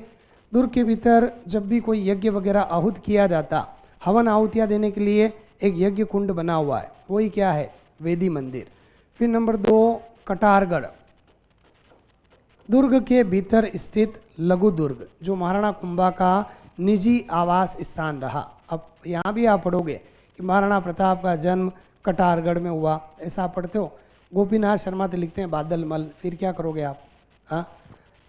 दुर्ग के भीतर जब भी कोई यज्ञ वगैरह आहूत किया जाता, हवन आहुतियाँ देने के लिए एक यज्ञ कुंड बना हुआ है, वही क्या है, वेदी मंदिर। फिर नंबर 2 कटारगढ़, दुर्ग के भीतर स्थित लघु दुर्ग, जो महाराणा कुंभा का निजी आवास स्थान रहा। अब यहाँ भी आप पढ़ोगे कि महाराणा प्रताप का जन्म कटारगढ़ में हुआ, ऐसा आप पढ़ते हो। गोपीनाथ शर्मा तो लिखते हैं बादलमल, फिर क्या करोगे आप, हाँ,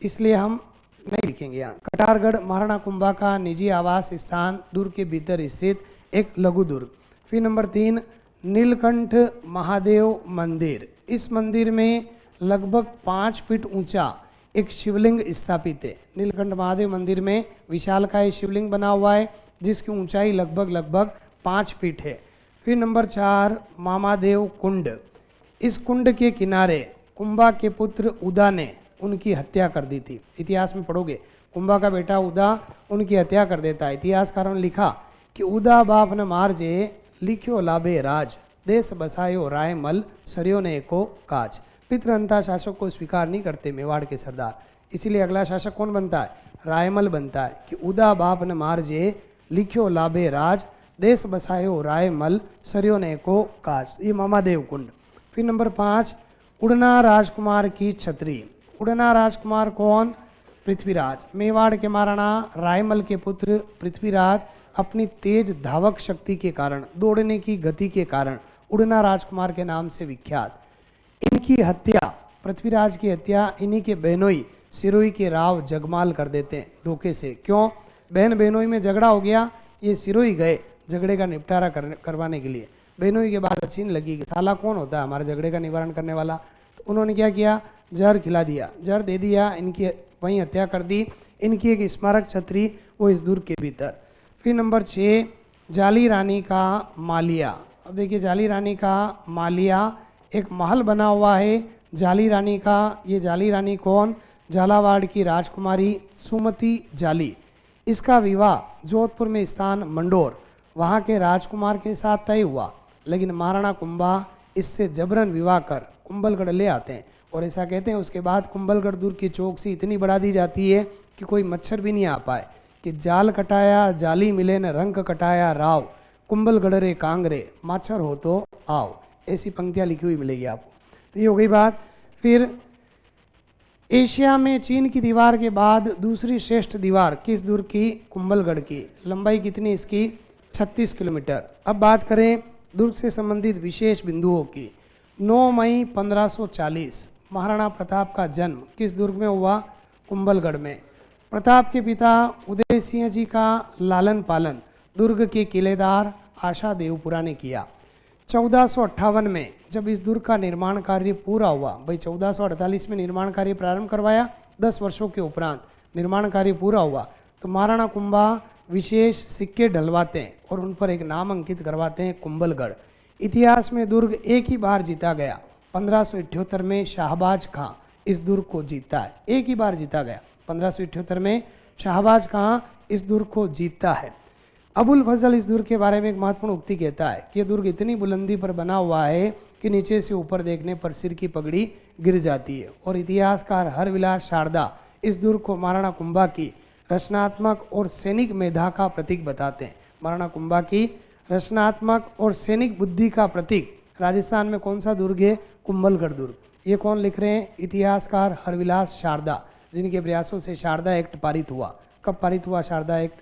इसलिए हम नहीं लिखेंगे यहाँ। कटारगढ़ महाराणा कुंभा का निजी आवास स्थान, दुर्ग के भीतर स्थित एक लघु दुर्ग। फिर नंबर 3 नीलकंठ महादेव मंदिर। इस मंदिर में लगभग 5 फीट ऊंचा एक शिवलिंग स्थापित है। नीलकंठ महादेव मंदिर में विशालकाय शिवलिंग बना हुआ है जिसकी ऊंचाई लगभग 5 फीट है। फिर नंबर 4 मामादेव कुंड। इस कुंड के किनारे कुंभा के पुत्र उदा ने उनकी हत्या कर दी थी। इतिहास में पढ़ोगे, कुंभा का बेटा उदा उनकी हत्या कर देता है। इतिहासकारों ने लिखा कि उदा बाप न मार जे लिख्यो लाभे राज, देश बसायो राय मल सरियो ने एको काज। पितृहंता शासक को स्वीकार नहीं करते मेवाड़ के सरदार, इसीलिए अगला शासक कौन बनता है, रायमल बनता है कि उदा बाप न मार जे लिख्यो लाभे राज, देश बसायो राय मल सरियो ने एको काज। ये मामादेव कुंड। फिर नंबर 5 उड़ना राजकुमार की छतरी। उड़ना राजकुमार कौन, पृथ्वीराज। मेवाड़ के महाराणा रायमल के पुत्र पृथ्वीराज अपनी तेज धावक शक्ति के कारण, दौड़ने की गति के कारण उड़ना राजकुमार के नाम से विख्यात। इनकी हत्या, पृथ्वीराज की हत्या इन्हीं के बहनोई सिरोही के राव जगमाल कर देते हैं धोखे से। क्यों, बहन बहनोई में झगड़ा हो गया, ये सिरोही गए झगड़े का निपटारा करवाने के लिए। बहनोई के बाद अचीन लगी कि साला कौन होता है हमारे झगड़े का निवारण करने वाला, तो उन्होंने क्या किया, जहर खिला दिया, जहर दे दिया, इनकी वहीं हत्या कर दी। इनकी एक स्मारक छतरी वो इस दुर्ग के भीतर। फिर नंबर 6 जाली रानी का मालिया। अब देखिए जाली रानी का मालिया एक महल बना हुआ है जाली रानी का। ये जाली रानी कौन? झालावाड़ की राजकुमारी सुमति जाली। इसका विवाह जोधपुर में स्थान मंडोर वहाँ के राजकुमार के साथ तय हुआ, लेकिन महाराणा कुंभा इससे जबरन विवाह कर कुंभलगढ़ ले आते हैं और ऐसा कहते हैं उसके बाद कुंभलगढ़ दुर्ग की चौकसी इतनी बढ़ा दी जाती है कि कोई मच्छर भी नहीं आ पाए कि जाल कटाया जाली मिले न रंग कटाया राव, कुंभलगढ़ रे कांगरे माछर हो तो आओ। ऐसी पंक्तियाँ लिखी हुई मिलेगी आपको। तो ये हो गई बात। फिर एशिया में चीन की दीवार के बाद दूसरी श्रेष्ठ दीवार किस दुर्ग की? कुंभलगढ़ की। लंबाई कितनी इसकी? 36 किलोमीटर। अब बात करें दुर्ग से संबंधित विशेष बिंदुओं की। 9 मई 1540 महाराणा प्रताप का जन्म किस दुर्ग में हुआ? कुंभलगढ़ में। प्रताप के पिता उदय सिंह जी का लालन पालन दुर्ग के किलेदार आशा देवपुरा ने किया। 1458 में जब इस दुर्ग का निर्माण कार्य पूरा हुआ, भाई 1448 में निर्माण कार्य प्रारंभ करवाया, 10 वर्षों के उपरांत निर्माण कार्य पूरा हुआ, तो महाराणा कुंभा विशेष सिक्के ढलवाते हैं और उन पर एक नाम अंकित करवाते हैं कुंभलगढ़। इतिहास में दुर्ग एक ही बार जीता गया, 1578 में शाहबाज खां इस दुर्ग को जीता है। एक ही बार जीता गया, 1578 में शाहबाज खां इस दुर्ग को जीतता है। अबुल फजल इस दुर्ग के बारे में एक महत्वपूर्ण उक्ति कहता है कि यह दुर्ग इतनी बुलंदी पर बना हुआ है कि नीचे से ऊपर देखने पर सिर की पगड़ी गिर जाती है। और इतिहासकार हरविलास शारदा इस दुर्ग को महाराणा कुंभा की रचनात्मक और सैनिक मेधा का प्रतीक बताते हैं। महाराणा कुंभा की रचनात्मक और सैनिक बुद्धि का प्रतीक राजस्थान में कौन सा दुर्ग है? कुंभलगढ़ दुर्ग। ये कौन लिख रहे हैं? इतिहासकार हरविलास शारदा, जिनके प्रयासों से शारदा एक्ट पारित हुआ। कब पारित हुआ शारदा एक्ट?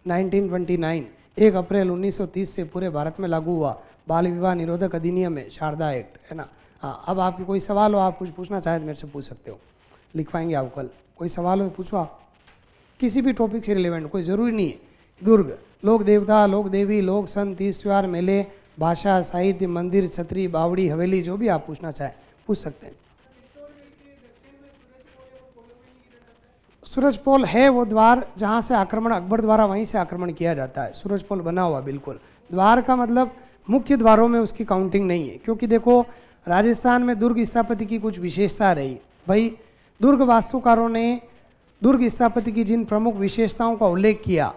1929, 1 अप्रैल 1930 से पूरे भारत में लागू हुआ बाल विवाह निरोधक अधिनियम है शारदा एक्ट, है ना। हाँ, अब आपके कोई सवाल हो, आप कुछ पूछना चाहे तो मेरे से पूछ सकते हो, लिख पाएंगे आप कल। कोई सवाल हो पूछो आप, किसी भी टॉपिक से रिलेवेंट, कोई ज़रूरी नहीं है। दुर्ग, लोक देवता, लोक देवी, लोक संत, तीज त्योहार, मेले, भाषा, साहित्य, मंदिर, छतरी, बावड़ी, हवेली, जो भी आप पूछना चाहें पूछ सकते हैं। सूरजपोल है वो द्वार जहाँ से आक्रमण अकबर द्वारा वहीं से आक्रमण किया जाता है। सूरजपोल बना हुआ बिल्कुल। द्वार का मतलब मुख्य द्वारों में उसकी काउंटिंग नहीं है, क्योंकि देखो राजस्थान में दुर्ग स्थापत्य की कुछ विशेषता रही। भाई दुर्ग वास्तुकारों ने दुर्ग स्थापत्य की जिन प्रमुख विशेषताओं का उल्लेख किया,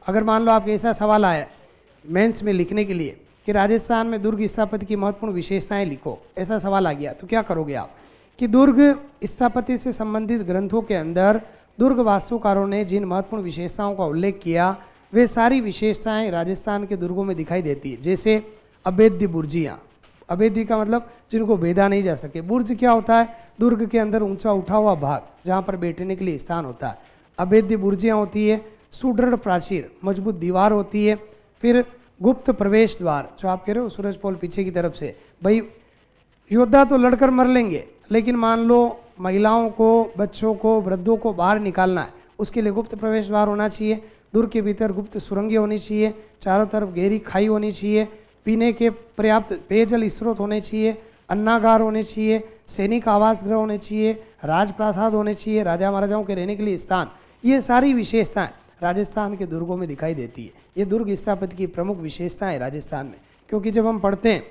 अगर मान लो आपके ऐसा सवाल आया मेंस में लिखने के लिए कि राजस्थान में दुर्ग स्थापत्य की महत्वपूर्ण विशेषताएं लिखो, ऐसा सवाल आ गया, तो क्या करोगे आप कि दुर्ग स्थापत्य से संबंधित ग्रंथों के अंदर दुर्ग वास्तुकारों ने जिन महत्वपूर्ण विशेषताओं का उल्लेख किया वे सारी विशेषताएं राजस्थान के दुर्गों में दिखाई देती है। जैसे अभेद्य बुर्जियाँ, अभेद्य का मतलब जिनको भेदा नहीं जा सके। बुर्ज क्या होता है? दुर्ग के अंदर ऊंचा उठा हुआ भाग जहाँ पर बैठने के लिए स्थान होता है। अभेद्य बुर्जियाँ होती है। सुदृढ़ प्राचीर, मजबूत दीवार होती है। फिर गुप्त प्रवेश द्वार, जो आप कह रहे हो सूरजपोल पीछे की तरफ से, भाई योद्धा तो लड़कर मर लेंगे, लेकिन मान लो महिलाओं को, बच्चों को, वृद्धों को बाहर निकालना है, उसके लिए गुप्त प्रवेश द्वार होना चाहिए। दुर्ग के भीतर गुप्त सुरंगें होनी चाहिए, चारों तरफ गहरी खाई होनी चाहिए, पीने के पर्याप्त पेयजल स्रोत होने चाहिए, अन्नागार होने चाहिए, सैनिक आवास गृह होने चाहिए, राजप्रासाद होने चाहिए, राजा महाराजाओं के रहने के लिए स्थान। ये सारी विशेषताएं राजस्थान के दुर्गों में दिखाई देती है। ये दुर्ग स्थापत्य की प्रमुख विशेषताएं राजस्थान में, क्योंकि जब हम पढ़ते हैं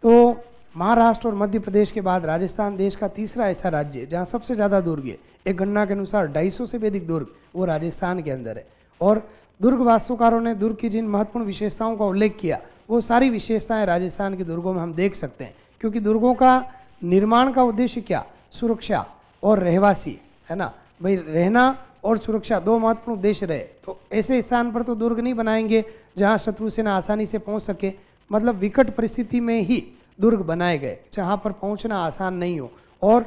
तो महाराष्ट्र और मध्य प्रदेश के बाद राजस्थान देश का तीसरा ऐसा राज्य है जहाँ सबसे ज़्यादा दुर्ग है। एक गणना के अनुसार 250 से भी अधिक दुर्ग वो राजस्थान के अंदर है। और दुर्ग वास्तुकारों ने दुर्ग की जिन महत्वपूर्ण विशेषताओं का उल्लेख किया वो सारी विशेषताएं राजस्थान के दुर्गों में हम देख सकते हैं, क्योंकि दुर्गों का निर्माण का उद्देश्य क्या? सुरक्षा और रहवासी, है ना। भाई रहना और सुरक्षा दो महत्वपूर्ण उद्देश्य रहे, तो ऐसे स्थान पर तो दुर्ग नहीं बनाएंगे जहाँ शत्रु सेना आसानी से पहुँच सके। मतलब विकट परिस्थिति में ही दुर्ग बनाए गए जहाँ पर पहुँचना आसान नहीं हो और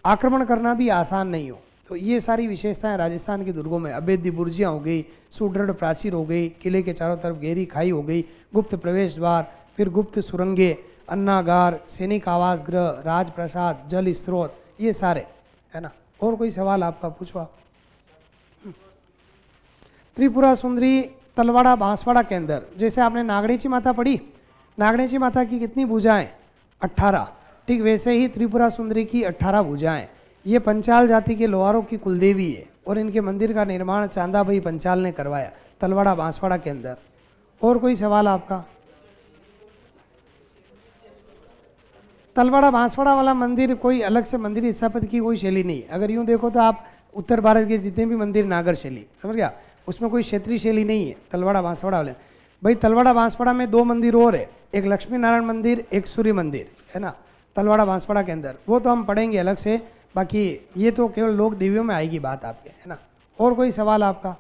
आक्रमण करना भी आसान नहीं हो। तो ये सारी विशेषताएं राजस्थान के दुर्गों में, अभेद्य बुर्जियाँ हो गई, सुदृढ़ प्राचीर हो गई, किले के चारों तरफ गहरी खाई हो गई, गुप्त प्रवेश द्वार, फिर गुप्त सुरंगे, अन्नागार, सैनिक आवास गृह, राजप्रसाद, जल स्रोत, ये सारे, है ना। और कोई सवाल आपका पूछो आप। त्रिपुरा सुंदरी तलवाड़ा बांसवाड़ा के अंदर, जैसे आपने नागणेची माता पढ़ी, नागणेची माता की कितनी भुजाएं? 18। ठीक वैसे ही त्रिपुरा सुंदरी की 18 भुजाएं। ये पंचाल जाति के लोहारों की कुलदेवी है, और इनके मंदिर का निर्माण चांदा भाई पंचाल ने करवाया तलवाड़ा बांसवाड़ा के अंदर। और कोई सवाल आपका? तलवाड़ा बांसवाड़ा वाला मंदिर कोई अलग से मंदिर स्थापत्य की कोई शैली नहीं। अगर यूँ देखो तो आप उत्तर भारत के जितने भी मंदिर नागर शैली, समझ गया, उसमें कोई क्षेत्रीय शैली नहीं है तलवाड़ा बांसवाड़ा वाले। भाई तलवाड़ा बांसवाड़ा में 2 मंदिर और है, एक लक्ष्मी नारायण मंदिर, एक सूर्य मंदिर, है ना, तलवाड़ा बांसवाड़ा के अंदर। वो तो हम पढ़ेंगे अलग से, बाकी ये तो केवल लोक देवियों में आएगी बात आपके, है ना। और कोई सवाल आपका?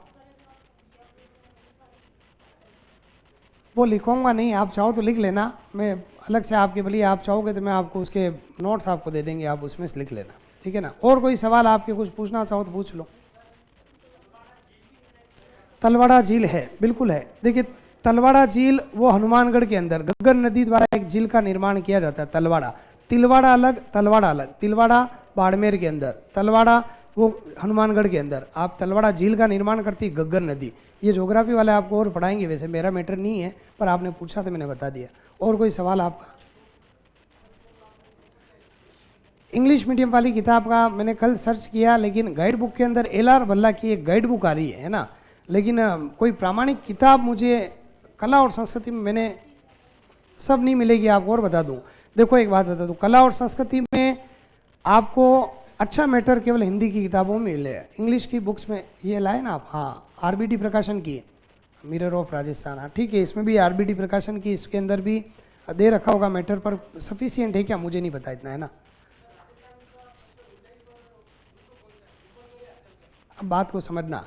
वो लिखूंगा नहीं, आप चाहो तो लिख लेना, मैं अलग से आपके लिए, आप चाहोगे तो मैं आपको उसके नोट्स आपको दे देंगे, आप उसमें से लिख लेना, ठीक है ना। और कोई सवाल आपके, कुछ पूछना चाहो तो पूछ लो। तलवाड़ा झील है, बिल्कुल है। देखिए तलवाड़ा झील वो हनुमानगढ़ के अंदर घग्गर नदी द्वारा एक झील का निर्माण किया जाता है। तलवाड़ा, तिलवाड़ा अलग, तलवाड़ा अलग। तिलवाड़ा बाड़मेर के अंदर, तलवाड़ा वो हनुमानगढ़ के अंदर। आप तलवाड़ा झील का निर्माण करती घग्गर नदी। ये ज्योग्राफी वाले आपको और पढ़ाएंगे, वैसे मेरा मैटर नहीं है, पर आपने पूछा तो मैंने बता दिया। और कोई सवाल आपका? इंग्लिश मीडियम वाली किताब का मैंने कल सर्च किया, लेकिन गाइड बुक के अंदर LR भल्ला की एक गाइड बुक आ रही है ना, लेकिन कोई प्रामाणिक किताब मुझे कला और संस्कृति में मैंने सब नहीं मिलेगी। आपको और बता दूं, देखो एक बात बता दूं, कला और संस्कृति में आपको अच्छा मैटर केवल हिंदी की किताबों में मिले। इंग्लिश की बुक्स में ये लाए ना आप, हाँ, RBD प्रकाशन की, मिरर ऑफ राजस्थान, हाँ ठीक है, इसमें भी RBD प्रकाशन की, इसके अंदर भी दे रखा होगा मैटर, पर सफिशियंट है क्या मुझे नहीं पता इतना, है ना। अब बात को समझना,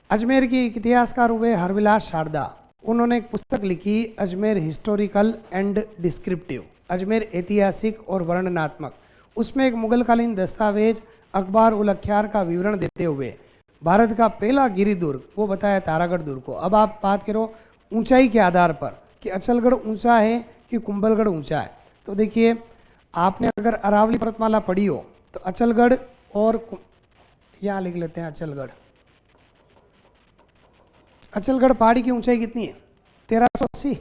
अजमेर की एक इतिहासकार हुए हरविलास शारदा, उन्होंने एक पुस्तक लिखी Ajmer historical and descriptive, Ajmer ऐतिहासिक और वर्णनात्मक। उसमें एक मुगलकालीन दस्तावेज अखबार उल अख्यार का विवरण देते हुए भारत का पहला गिरी दुर्ग वो बताया तारागढ़ दुर्ग को। अब आप बात करो ऊंचाई के आधार पर कि अचलगढ़ ऊंचा है कि कुंभलगढ़ ऊंचा है, तो देखिए आपने अगर अरावली पर्वतमाला पढ़ी हो तो अचलगढ़ और यहाँ लिख लेते हैं अचलगढ़। अचलगढ़ पहाड़ी की ऊंचाई कितनी है? 1380,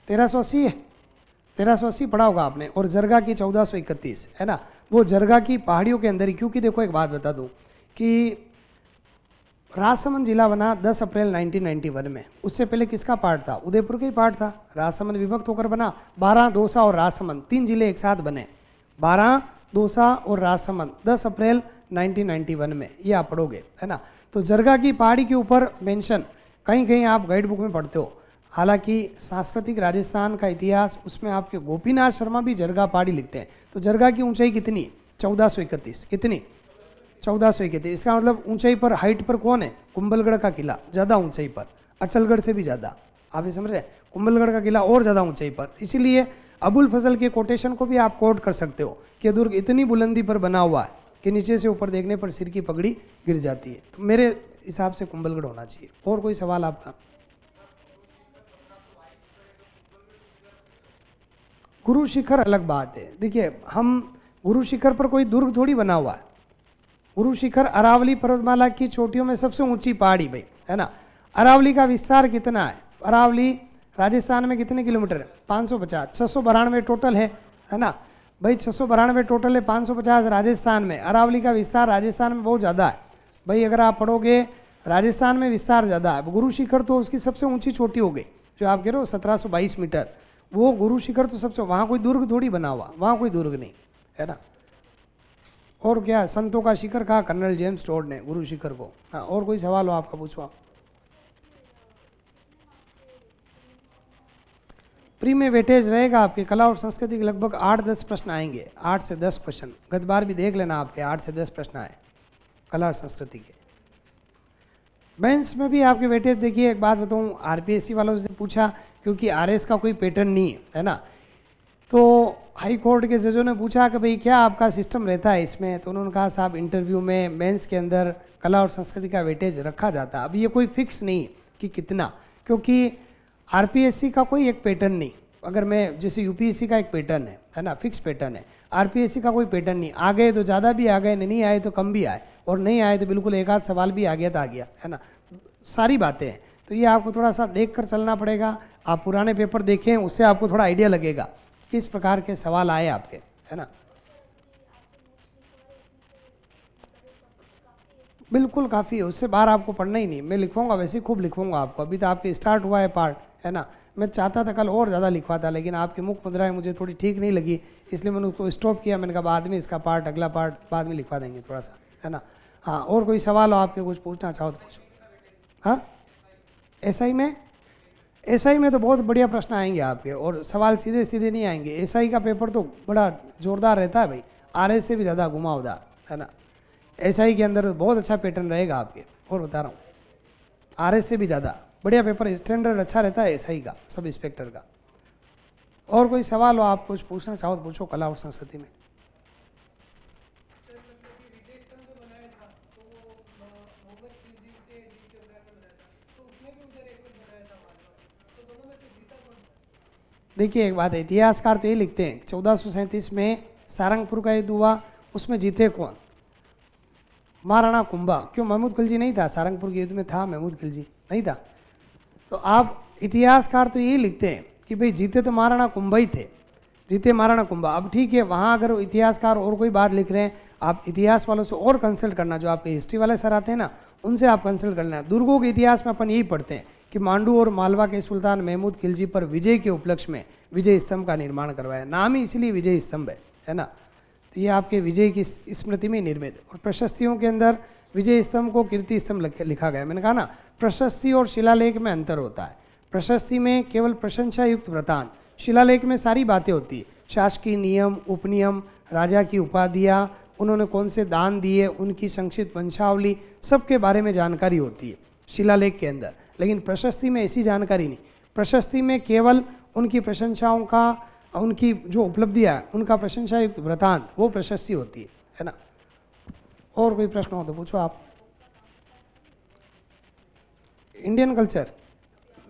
1380 है, 1380 पढ़ा होगा आपने। और जरगा की 1431, है ना, वो जरगा की पहाड़ियों के अंदर ही। क्योंकि देखो एक बात बता दूं कि राजसमंद जिला बना 10 अप्रैल 1991 में। उससे पहले किसका पार्ट था? उदयपुर का ही पार्ट था। राजसमंद विभक्त होकर बना, 12, दौसा और राजसमंद 3 जिले एक साथ बने, 12, दौसा और राजसमंद 10 अप्रैल 1991 में, ये आप पढ़ोगे, है ना। तो जरगा की पहाड़ी के ऊपर मेंशन कहीं कहीं आप गाइड बुक में पढ़ते हो। हालांकि सांस्कृतिक राजस्थान का इतिहास उसमें आपके गोपीनाथ शर्मा भी जरगा पहाड़ी लिखते हैं। तो जरगा की ऊंचाई कितनी? 1431। कितनी? 1431। इसका मतलब ऊंचाई पर, हाइट पर कौन है? कुंभलगढ़ का किला ज़्यादा ऊंचाई पर, अचलगढ़ से भी ज़्यादा। आप ये समझ रहे हैं, कुंभलगढ़ का किला और ज़्यादा ऊंचाई पर। इसीलिए अबुल फजल के कोटेशन को भी आप कोट कर सकते हो कि दुर्ग इतनी बुलंदी पर बना हुआ है कि नीचे से ऊपर देखने पर सिर की पगड़ी गिर जाती है। तो मेरे हिसाब से कुंभलगढ़ होना चाहिए। और कोई सवाल आपका? गुरु शिखर अलग बात है। देखिए हम गुरु शिखर पर कोई दुर्ग थोड़ी बना हुआ है। गुरु शिखर अरावली पर्वतमाला की चोटियों में सबसे ऊंची पहाड़ी भाई, है ना। अरावली का विस्तार कितना है? अरावली राजस्थान में कितने किलोमीटर है? 550, 692 टोटल है ना भाई, 692 टोटल है, 550 राजस्थान में। अरावली का विस्तार राजस्थान में बहुत ज़्यादा है भाई। अगर आप पढ़ोगे राजस्थान में विस्तार ज़्यादा है। गुरु शिखर तो उसकी सबसे ऊंची चोटी हो गई, जो आप कह रहे हो 1722 मीटर, वो गुरु शिखर तो सबसे, वहाँ कोई दुर्ग थोड़ी बना हुआ, वहाँ कोई दुर्ग नहीं, है ना। और क्या, संतों का शिखर कहा कर्नल जेम्स टोड ने गुरु शिखर को। हाँ, और कोई सवाल हो आपका? पूछो। प्री में वेटेज रहेगा आपके कला और संस्कृति के लगभग 8-10 प्रश्न आएंगे, 8 से 10 क्वेश्चन। गत बार भी देख लेना आपके 8 से 10 प्रश्न आए कला और संस्कृति के। मेंस में भी आपके वेटेज देखिए, एक बात बताऊं, RPSC वालों से पूछा, क्योंकि RS का कोई पैटर्न नहीं है ना, तो हाई कोर्ट के जजों ने पूछा कि भाई क्या आपका सिस्टम रहता है इसमें, तो उन्होंने कहा साहब इंटरव्यू में मेंस के अंदर कला और संस्कृति का वेटेज रखा जाता है। अब ये कोई फिक्स नहीं कि कितना, क्योंकि RPSC का कोई एक पैटर्न नहीं। अगर मैं जैसे UPSC का एक पैटर्न है ना, फिक्स पैटर्न है। RPSC का कोई पैटर्न नहीं, आ गए तो ज़्यादा भी आ गए, नहीं आए तो कम भी आए, और नहीं आए तो बिल्कुल एक आध सवाल भी आ गया तो आ गया, है ना। सारी बातें हैं, तो ये आपको थोड़ा सा देख कर चलना पड़ेगा। आप पुराने पेपर देखें, उससे आपको थोड़ा आइडिया लगेगा किस प्रकार के सवाल आए आपके, है ना। बिल्कुल काफ़ी है, उससे बाहर आपको पढ़ना ही नहीं। मैं लिखवाऊंगा, वैसे ही खूब लिखवाऊंगा आपको। अभी तो आपके स्टार्ट हुआ है पार्ट, है ना। मैं चाहता था कल और ज़्यादा लिखवाता, लेकिन आपकी मुख मुद्राएं मुझे थोड़ी ठीक नहीं लगी, इसलिए मैंने उसको स्टॉप किया। मैंने कहा बाद में इसका पार्ट, अगला पार्ट बाद में लिखवा देंगे थोड़ा सा, है ना। हाँ, और कोई सवाल हो आपके, कुछ पूछना चाहो तो पूछो। हाँ, एसआई में तो बहुत बढ़िया प्रश्न आएंगे आपके, और सवाल सीधे सीधे नहीं आएंगे। एसआई का पेपर तो बड़ा जोरदार रहता है भाई, आरएस से भी ज़्यादा घुमावदार, है ना। एसआई के अंदर बहुत अच्छा पैटर्न रहेगा आपके, और बता रहा हूँ, आरएस से भी ज़्यादा बढ़िया पेपर, स्टैंडर्ड अच्छा रहता है एसआई का, सब इंस्पेक्टर का। और कोई सवाल हो आप कुछ पूछना चाहो तो पूछो कला और संस्कृति में। देखिए एक बात है, इतिहासकार तो ये लिखते हैं 1437 में सारंगपुर का युद्ध हुआ, उसमें जीते कौन? महाराणा कुंभा। क्यों, महमूद खिलजी नहीं था सारंगपुर के युद्ध में? था, महमूद खिलजी नहीं था। तो आप इतिहासकार तो ये लिखते हैं कि भाई जीते तो महाराणा कुंभा ही थे, जीते महाराणा कुंभा। अब ठीक है, वहाँ अगर इतिहासकार और कोई बात लिख रहे हैं, आप इतिहास वालों से और कंसल्ट करना, जो आपके हिस्ट्री वाले सर आते हैं ना, उनसे आप कंसल्ट करना। दुर्गों के इतिहास में अपन यही पढ़ते हैं कि मांडू और मालवा के सुल्तान महमूद खिलजी पर विजय के उपलक्ष्य में विजय स्तंभ का निर्माण करवाया, नाम ही इसलिए विजय स्तंभ है ना। तो ये आपके विजय की स्मृति में निर्मित। और प्रशस्तियों के अंदर विजय स्तंभ को कीर्ति स्तंभ लिखा गया। मैंने कहा ना, प्रशस्ति और शिलालेख में अंतर होता है। प्रशस्ति में केवल प्रशंसा युक्त वृतांत, शिलालेख में सारी बातें होती है, शासकीय नियम, उपनियम, राजा की उपाधियाँ, उन्होंने कौन से दान दिए, उनकी संक्षिप्त वंशावली, सबके बारे में जानकारी होती है शिलालेख के अंदर। लेकिन प्रशस्ति में ऐसी जानकारी नहीं। प्रशस्ति में केवल उनकी प्रशंसाओं का, उनकी जो उपलब्धियाँ है, उनका प्रशंसा युक्त वृतांत, वो प्रशस्ति होती है ना। और कोई प्रश्न हो तो पूछो आप। Indian culture,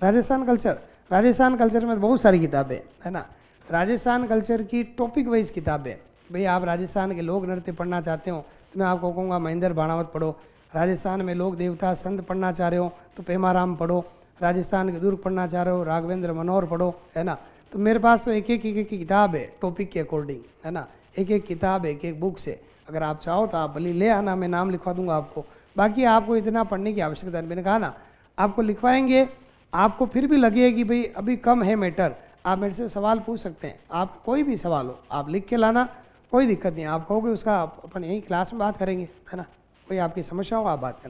Rajasthan culture, Rajasthan culture में बहुत सारी किताबें, है ना। राजस्थान कल्चर की टॉपिक वाइज किताबें, भाई आप राजस्थान के लोक नृत्य पढ़ना चाहते हो तो मैं आपको कहूँगा महेंद्र भाणावत पढ़ो। राजस्थान में लोक देवता संत पढ़ना चाह रहे हो तो पेमाराम पढ़ो। राजस्थान के दुर्ग पढ़ना चाह रहे हो, राघवेंद्र मनोहर पढ़ो, है ना। तो मेरे पास तो एक एक किताब है टॉपिक के अकॉर्डिंग, है ना। एक एक किताब, एक एक बुक से अगर आप चाहो तो आप भले ले आना, मैं नाम लिखवा दूंगा आपको। बाकी आपको इतना पढ़ने की आवश्यकता नहीं। मैंने कहा ना, आपको लिखवाएंगे, आपको फिर भी लगे कि भाई अभी कम है मैटर, आप मेरे से सवाल पूछ सकते हैं। आप कोई भी सवाल हो आप लिख के लाना, कोई दिक्कत नहीं। आप कहोगे उसका अपन यही क्लास में बात करेंगे, है ना। कोई आपकी समस्या हो आप बात करना।